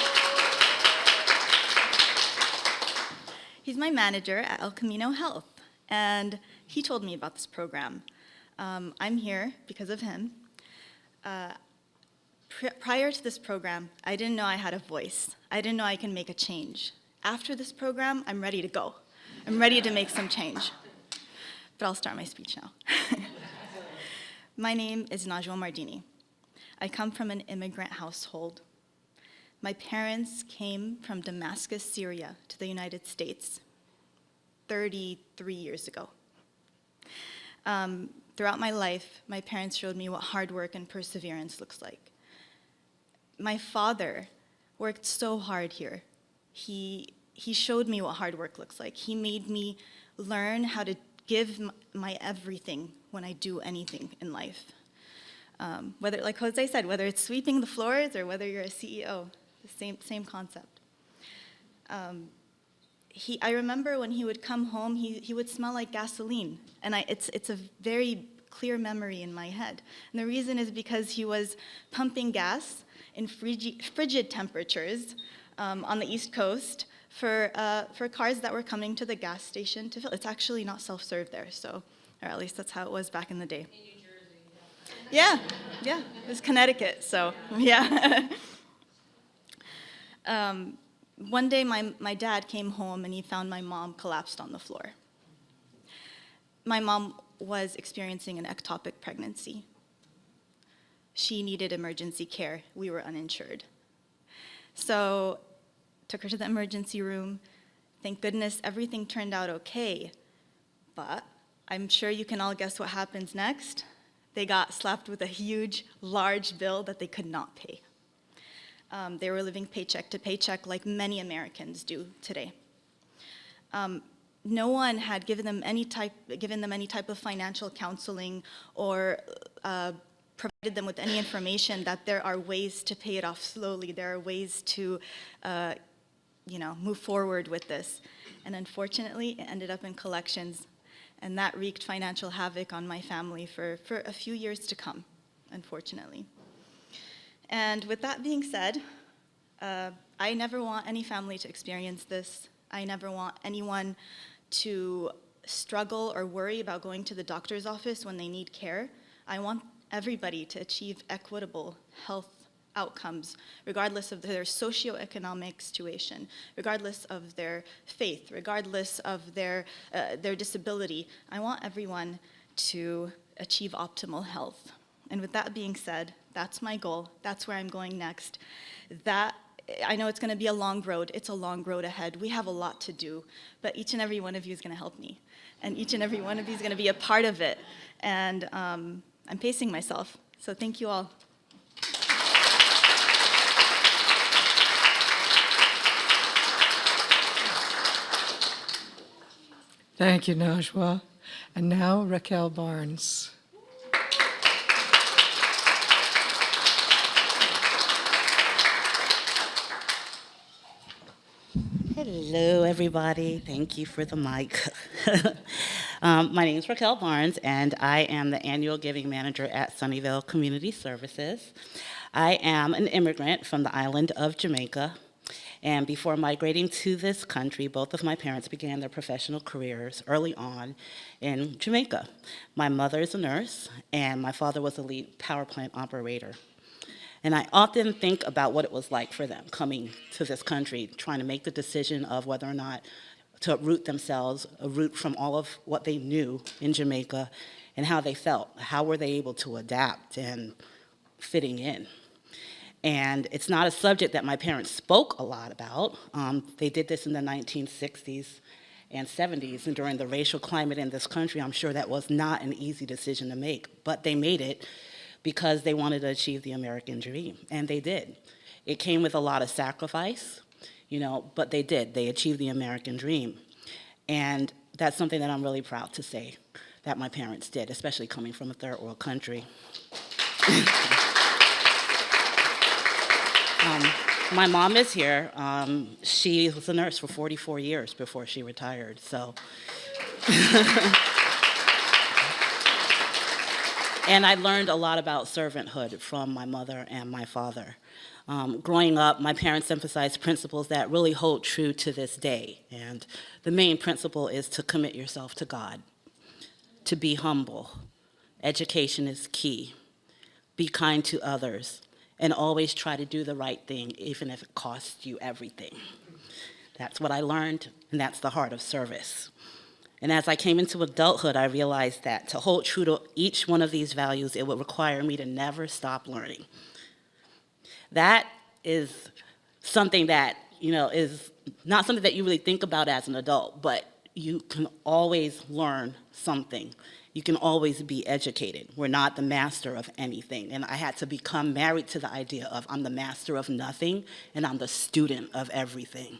manager at El Camino Health, and he told me about this program. I'm here because of him. Prior to this program, I didn't know I had a voice. I didn't know I can make a change. After this program, I'm ready to go. I'm ready to make some change. But I'll start my speech now. My name is Najwa Mardini. I come from an immigrant household. My parents came from Damascus, Syria, to the United States 33 years ago. Throughout my life, my parents showed me what hard work and perseverance looks like. My father worked so hard here. He showed me what hard work looks like. He made me learn how to give my everything when I do anything in life. Whether, like Jose said, whether it's sweeping the floors or whether you're a CEO, the same concept. I remember when he would come home, he would smell like gasoline, and it's a very clear memory in my head. And the reason is because he was pumping gas in frigid temperatures on the East Coast for cars that were coming to the gas station to fill. It's actually not self-serve there, so, or at least that's how it was back in the day. In New Jersey. Yeah, it was Connecticut, so yeah. One day my dad came home and he found my mom collapsed on the floor. My mom was experiencing an ectopic pregnancy. She needed emergency care. We were uninsured. So took her to the emergency room. Thank goodness everything turned out okay. But I'm sure you can all guess what happens next. They got slapped with a huge, large bill that they could not pay. They were living paycheck to paycheck like many Americans do today. No one had given them any type of financial counseling or provided them with any information that there are ways to pay it off slowly. There are ways to, move forward with this. And unfortunately, it ended up in collections, and that wreaked financial havoc on my family for a few years to come, unfortunately. And with that being said, I never want any family to experience this. I never want anyone to struggle or worry about going to the doctor's office when they need care. I want everybody to achieve equitable health outcomes, regardless of their socioeconomic situation, regardless of their faith, regardless of their disability. I want everyone to achieve optimal health. And with that being said, that's my goal. That's where I'm going next. I know it's going to be a long road. It's a long road ahead. We have a lot to do, but each and every one of you is going to help me. And each and every one of you is going to be a part of it. And I'm pacing myself. So thank you all. Thank you, Najwa. And now Raquel Barnes. Hello, everybody. Thank you for the mic. My name is Raquel Barnes, and I am the annual giving manager at Sunnyvale Community Services. I am an immigrant from the island of Jamaica, and before migrating to this country, both of my parents began their professional careers early on in Jamaica. My mother is a nurse, and my father was a lead power plant operator. And I often think about what it was like for them coming to this country, trying to make the decision of whether or not to uproot themselves, uproot from all of what they knew in Jamaica, and how they felt. How were they able to adapt and fitting in? And it's not a subject that my parents spoke a lot about. They did this in the 1960s and 70s, and during the racial climate in this country, I'm sure that was not an easy decision to make, but they made it because they wanted to achieve the American dream, and they did. It came with a lot of sacrifice, but they did. They achieved the American dream. And that's something that I'm really proud to say that my parents did, especially coming from a third world country. My mom is here. She was a nurse for 44 years before she retired, so. And I learned a lot about servanthood from my mother and my father. Growing up, my parents emphasized principles that really hold true to this day. And the main principle is to commit yourself to God, to be humble. Education is key. Be kind to others, and always try to do the right thing, even if it costs you everything. That's what I learned, and that's the heart of service. And as I came into adulthood, I realized that to hold true to each one of these values, it would require me to never stop learning. That is something that, is not something that you really think about as an adult, but you can always learn something. You can always be educated. We're not the master of anything. And I had to become married to the idea of I'm the master of nothing and I'm the student of everything.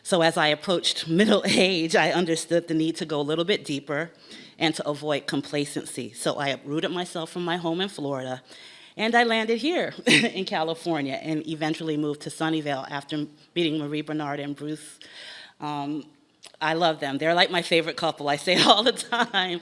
So as I approached middle age, I understood the need to go a little bit deeper and to avoid complacency. So I uprooted myself from my home in Florida, and I landed here in California and eventually moved to Sunnyvale after meeting Marie Bernard and Bruce. I love them. They're like my favorite couple. I say it all the time.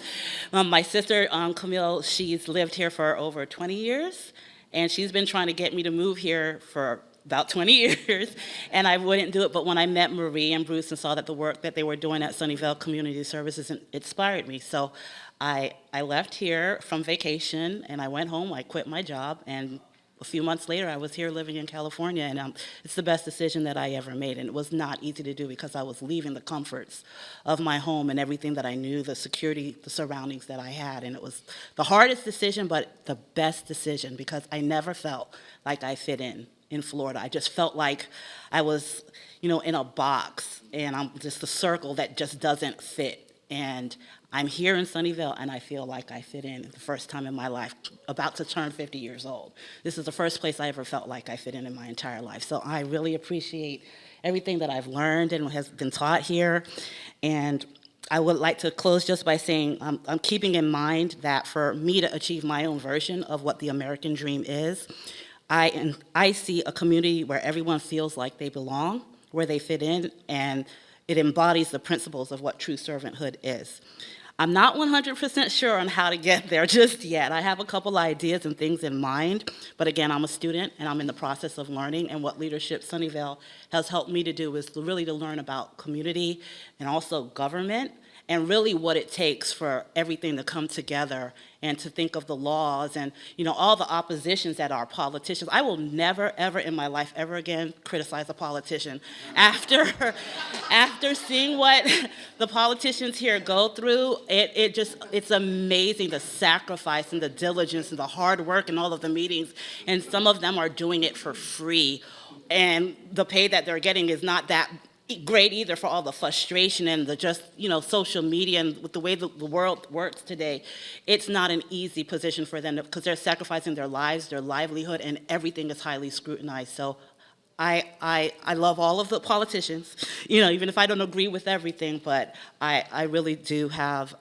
My sister, Camille, she's lived here for over 20 years, and she's been trying to get me to move here for about 20 years, and I wouldn't do it. But when I met Marie and Bruce and saw that the work that they were doing at Sunnyvale Community Services inspired me. So I left here from vacation, and I went home. I quit my job, and a few months later, I was here living in California, and it's the best decision that I ever made. And it was not easy to do because I was leaving the comforts of my home and everything that I knew, the security, the surroundings that I had. And it was the hardest decision, but the best decision, because I never felt like I fit in Florida. I just felt like I was, in a box, and I'm just a circle that just doesn't fit. And I'm here in Sunnyvale, and I feel like I fit in the first time in my life, about to turn 50 years old. This is the first place I ever felt like I fit in my entire life. So I really appreciate everything that I've learned and has been taught here. And I would like to close just by saying I'm keeping in mind that for me to achieve my own version of what the American dream is, I see a community where everyone feels like they belong, where they fit in, and it embodies the principles of what true servanthood is. I'm not 100% sure on how to get there just yet. I have a couple ideas and things in mind, but again, I'm a student and I'm in the process of learning, and what Leadership Sunnyvale has helped me to do is really to learn about community and also government, and really what it takes for everything to come together and to think of the laws and, all the oppositions that are politicians. I will never, ever in my life ever again criticize a politician. After seeing what the politicians here go through, it's amazing, the sacrifice and the diligence and the hard work and all of the meetings, and some of them are doing it for free. And the pay that they're getting is not that great either, for all the frustration and the just, social media and with the way the world works today. It's not an easy position for them because they're sacrificing their lives, their livelihood, and everything is highly scrutinized. So I love all of the politicians, even if I don't agree with everything, but I really do have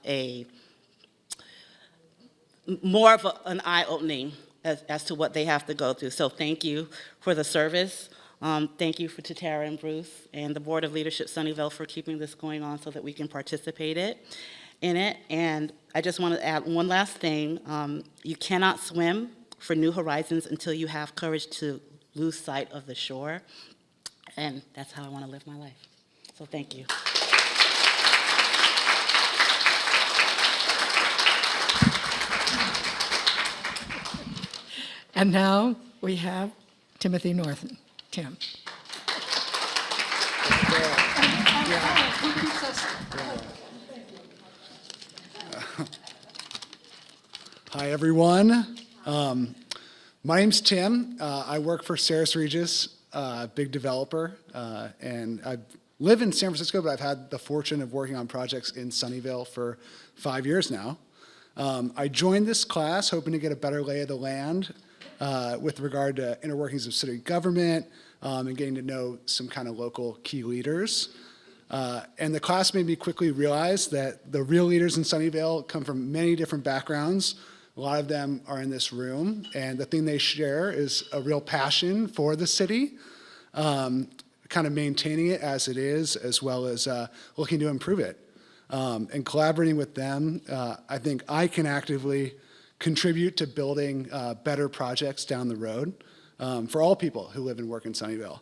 more of an eye-opening as to what they have to go through. So thank you for the service. Thank you to Tara and Bruce and the Board of Leadership Sunnyvale for keeping this going on so that we can participate in it. And I just want to add one last thing. You cannot swim for new horizons until you have courage to lose sight of the shore. And that's how I want to live my life. So thank you. And now we have Timothy Norton. Tim. Hi, everyone. My name's Tim. I work for Saris Regis, big developer, and I live in San Francisco, but I've had the fortune of working on projects in Sunnyvale for 5 years now. I joined this class hoping to get a better lay of the land with regard to inner workings of city government and getting to know some kind of local key leaders. And the class made me quickly realize that the real leaders in Sunnyvale come from many different backgrounds. A lot of them are in this room, and the thing they share is a real passion for the city, kind of maintaining it as it is, as well as looking to improve it. And collaborating with them, I think I can actively contribute to building better projects down the road for all people who live and work in Sunnyvale.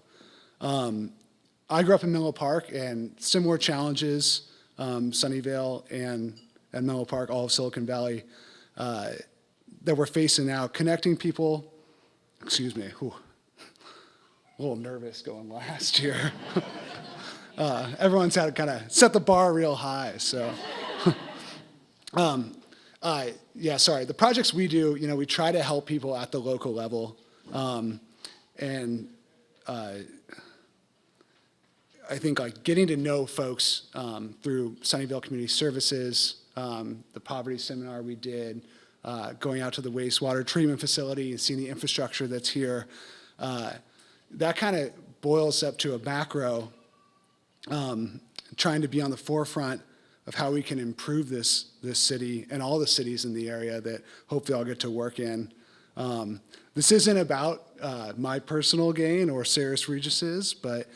I grew up in Menlo Park, and similar challenges, Sunnyvale and Menlo Park, all of Silicon Valley, that we're facing now, connecting people, excuse me, whew, a little nervous going last year. Everyone's had to kind of set the bar real high, so. Yeah, sorry, the projects we do, you know, we try to help people at the local level, and I think like getting to know folks through Sunnyvale Community Services, the poverty seminar we did, going out to the wastewater treatment facility and seeing the infrastructure that's here, that kind of boils up to a macro, trying to be on the forefront of how we can improve this city and all the cities in the area that hopefully I'll get to work in. This isn't about my personal gain or Saris Regis's, but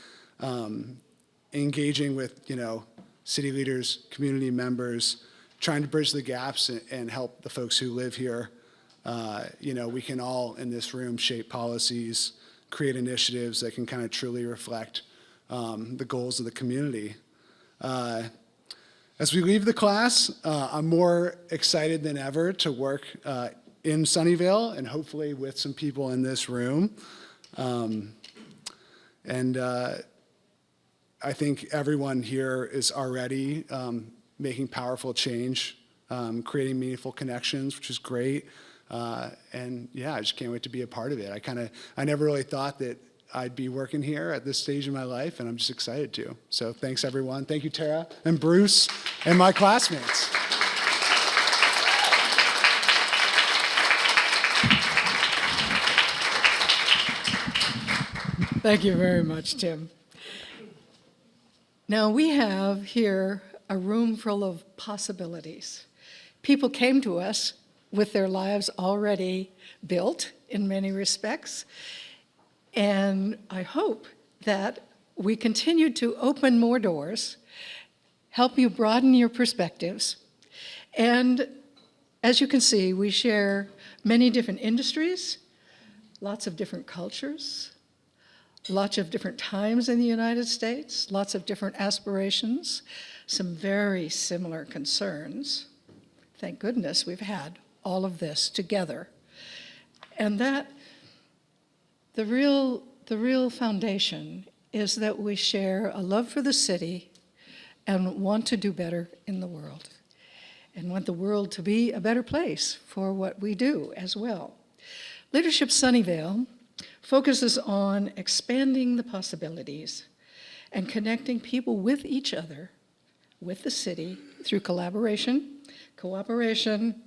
engaging with, you know, city leaders, community members, trying to bridge the gaps and help the folks who live here. You know, we can all in this room shape policies, create initiatives that can kind of truly reflect the goals of the community. As we leave the class, I'm more excited than ever to work in Sunnyvale and hopefully with some people in this room. I think everyone here is already making powerful change, creating meaningful connections, which is great. And yeah, I just can't wait to be a part of it. I never really thought that I'd be working here at this stage in my life, and I'm just excited to. So thanks, everyone. Thank you, Tara and Bruce and my classmates. Thank you very much, Tim. Now, we have here a room full of possibilities. People came to us with their lives already built in many respects, and I hope that we continue to open more doors, help you broaden your perspectives, and as you can see, we share many different industries, lots of different cultures, lots of different times in the United States, lots of different aspirations, some very similar concerns. Thank goodness we've had all of this together. And that the real foundation is that we share a love for the city and want to do better in the world and want the world to be a better place for what we do as well. Leadership Sunnyvale focuses on expanding the possibilities and connecting people with each other, with the city, through collaboration, cooperation,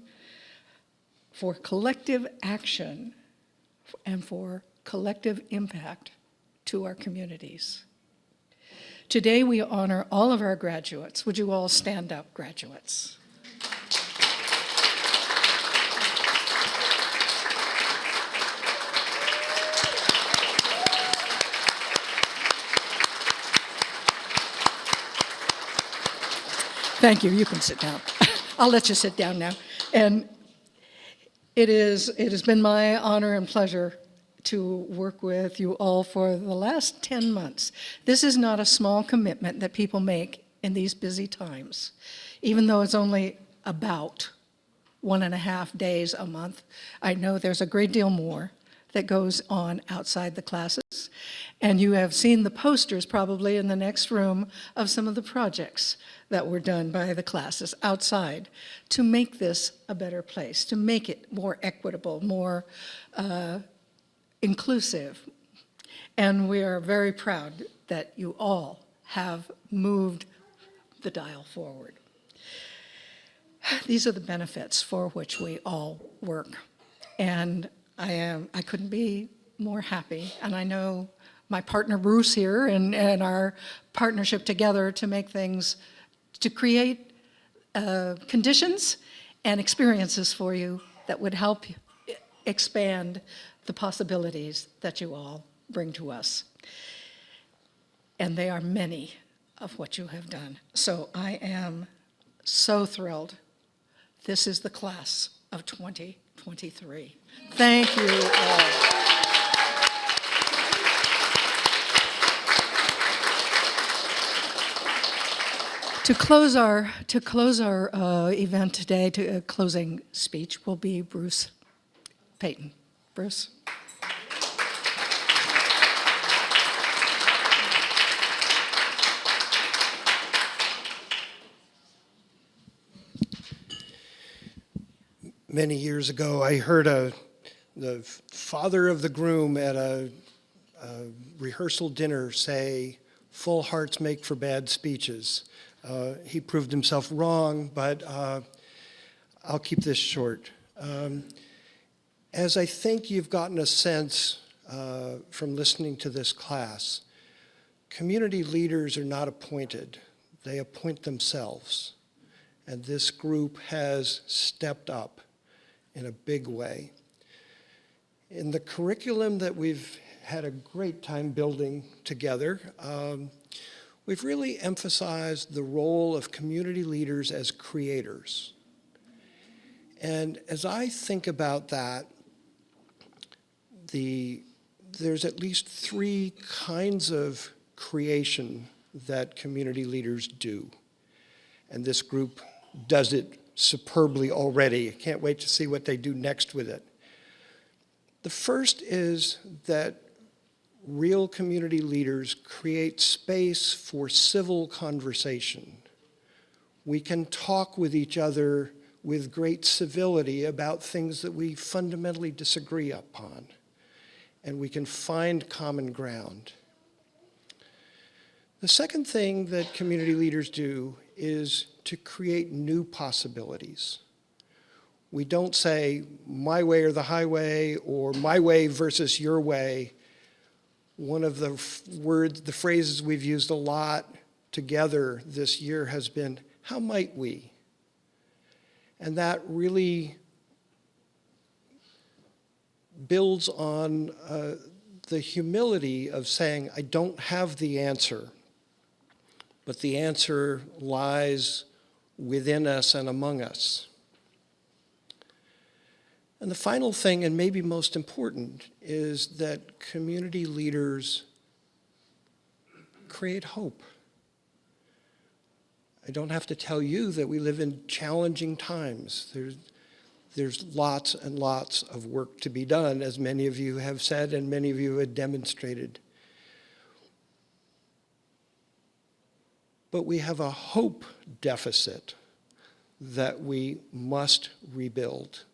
for collective action, and for collective impact to our communities. Today, we honor all of our graduates. Would you all stand up, graduates? Thank you. You can sit down. I'll let you sit down now. And it has been my honor and pleasure to work with you all for the last 10 months. This is not a small commitment that people make in these busy times, even though it's only about 1.5 days a month. I know there's a great deal more that goes on outside the classes. And you have seen the posters probably in the next room of some of the projects that were done by the classes outside to make this a better place, to make it more equitable, more inclusive. And we are very proud that you all have moved the dial forward. These are the benefits for which we all work. And I couldn't be more happy. And I know my partner Bruce here and our partnership together to make things, to create conditions and experiences for you that would help expand the possibilities that you all bring to us. And they are many of what you have done. So I am so thrilled. This is the class of 2023. Thank you all. To close our event today, to closing speech will be Bruce Payton. Bruce. Many years ago, I heard the father of the groom at a rehearsal dinner say, "Full hearts make for bad speeches." He proved himself wrong, but I'll keep this short. As I think you've gotten a sense from listening to this class, community leaders are not appointed. They appoint themselves. And this group has stepped up in a big way. In the curriculum that we've had a great time building together, we've really emphasized the role of community leaders as creators. And as I think about that, there's at least three kinds of creation that community leaders do. And this group does it superbly already. I can't wait to see what they do next with it. The first is that real community leaders create space for civil conversation. We can talk with each other with great civility about things that we fundamentally disagree upon, and we can find common ground. The second thing that community leaders do is to create new possibilities. We don't say my way or the highway, or my way versus your way. One of the phrases we've used a lot together this year has been, how might we? And that really builds on the humility of saying, I don't have the answer, but the answer lies within us and among us. And the final thing, and maybe most important, is that community leaders create hope. I don't have to tell you that we live in challenging times. There's lots and lots of work to be done, as many of you have said and many of you have demonstrated. But we have a hope deficit that we must rebuild.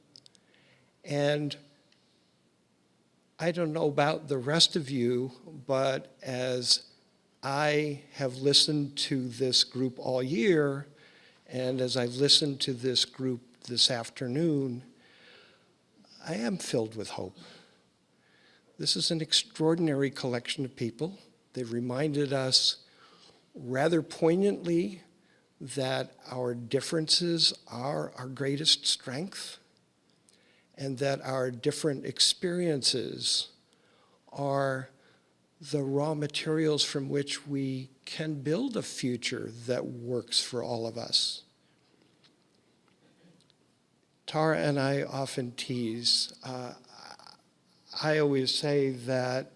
And I don't know about the rest of you, but as I have listened to this group all year, and as I listened to this group this afternoon, I am filled with hope. This is an extraordinary collection of people. They've reminded us rather poignantly that our differences are our greatest strength, and that our different experiences are the raw materials from which we can build a future that works for all of us. Tara and I often tease. I always say that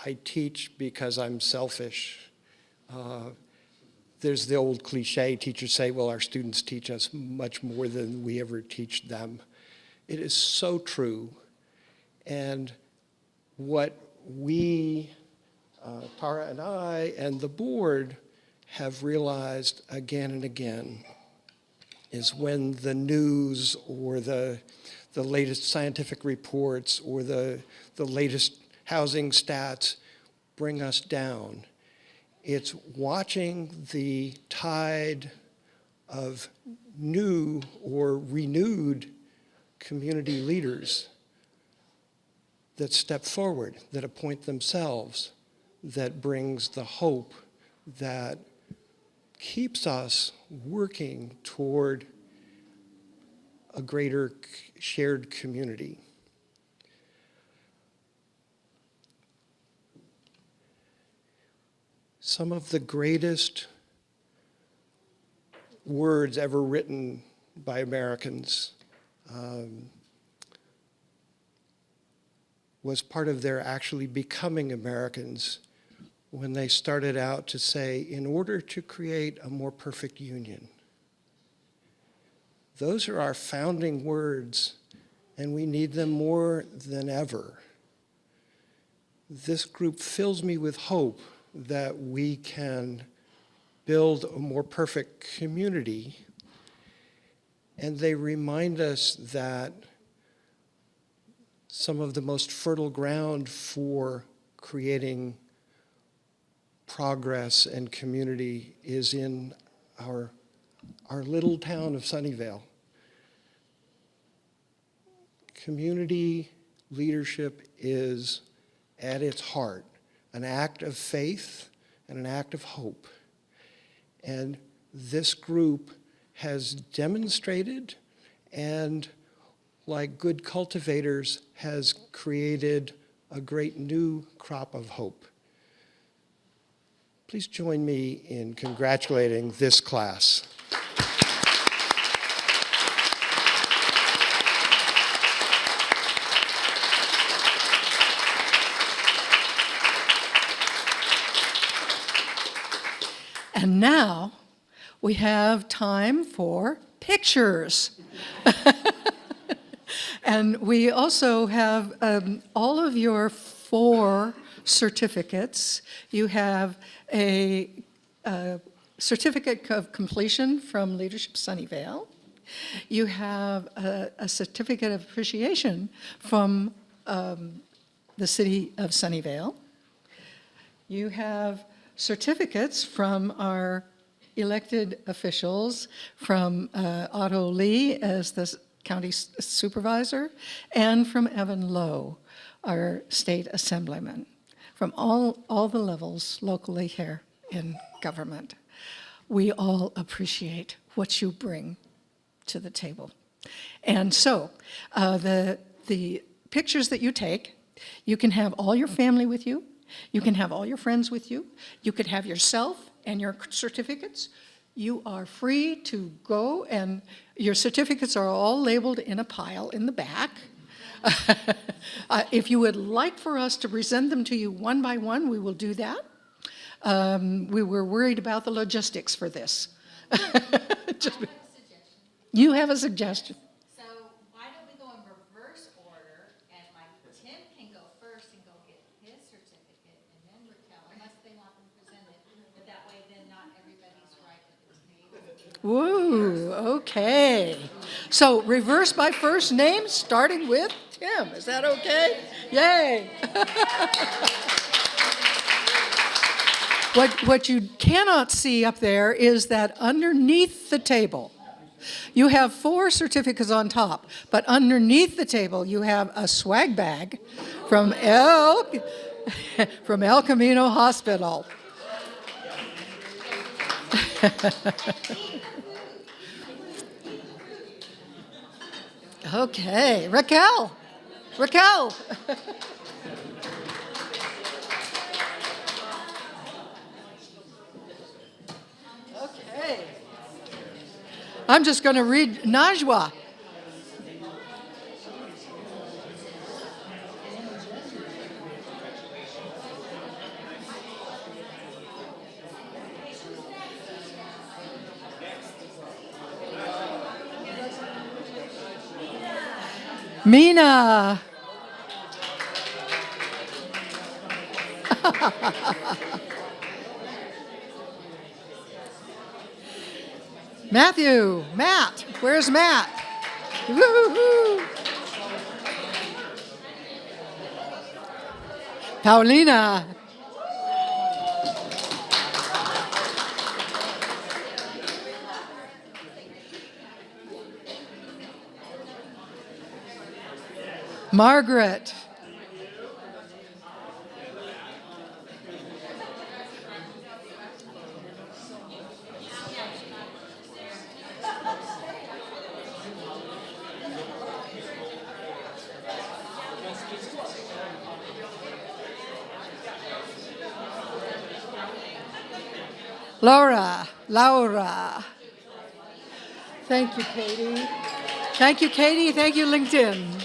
I teach because I'm selfish. There's the old cliche, teachers say, well, our students teach us much more than we ever teach them. It is so true. And what we Tara and I and the board have realized again and again is when the news or the latest scientific reports or the latest housing stats bring us down. It's watching the tide of new or renewed community leaders that step forward, that appoint themselves, that brings the hope that keeps us working toward a greater shared community. Some of the greatest words ever written by Americans was part of their actually becoming Americans when they started out to say, in order to create a more perfect union. Those are our founding words, and we need them more than ever. This group fills me with hope that we can build a more perfect community, and they remind us that some of the most fertile ground for creating progress and community is in our little town of Sunnyvale. Community leadership is, at its heart, an act of faith and an act of hope. And this group has demonstrated and, like good cultivators, has created a great new crop of hope. Please join me in congratulating this class. And now we have time for pictures. And we also have all of your 4 certificates. You have a certificate of completion from Leadership Sunnyvale. You have a certificate of appreciation from the city of Sunnyvale. You have certificates from our elected officials, from Otto Lee as the county supervisor, and from Evan Lowe, our state assemblyman, from all the levels locally here in government. We all appreciate what you bring to the table. And so the pictures that you take, you can have all your family with you, you can have all your friends with you, you could have yourself and your certificates. You are free to go, and your certificates are all labeled in a pile in the back. If you would like for us to present them to you one by one, we will do that. We were worried about the logistics for this. You have a suggestion. So why don't we go in reverse order, and Tim can go first and go get his certificate, and then Raquel, unless they want them presented, but that way then not everybody's right at the table. Woo, okay. So reverse by first name, starting with Tim. Is that okay? Yay. What you cannot see up there is that underneath the table, you have 4 certificates on top, but underneath the table you have a swag bag from El Camino Hospital. Okay, Raquel. Okay. I'm just going to read Najwa. Mina. Matt, where's Matt? Woo-hoo-hoo. Paulina. Margaret. Laura. Thank you, Katie. Thank you, Katie. Thank you, LinkedIn.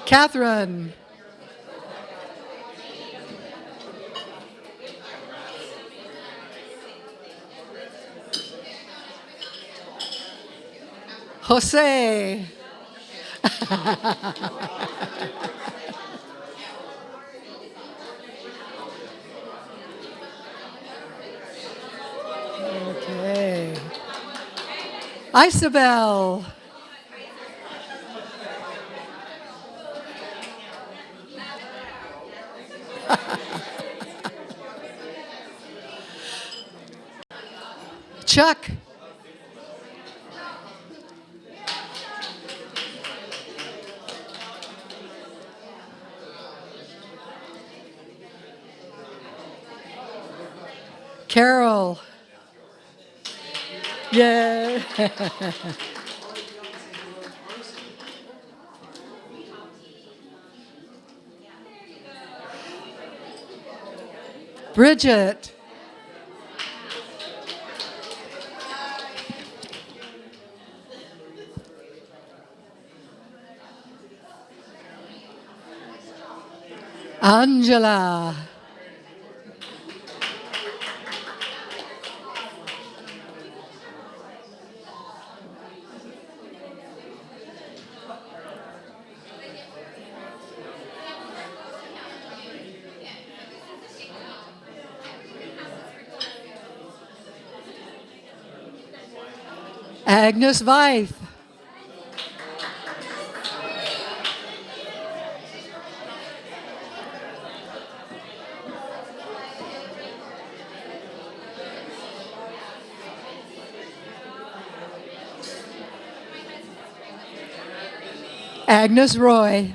Catherine. Jose. Okay. Isabel. Chuck. Carol. Yeah. Bridget. Angela. Agnes Veith. Agnes Roy.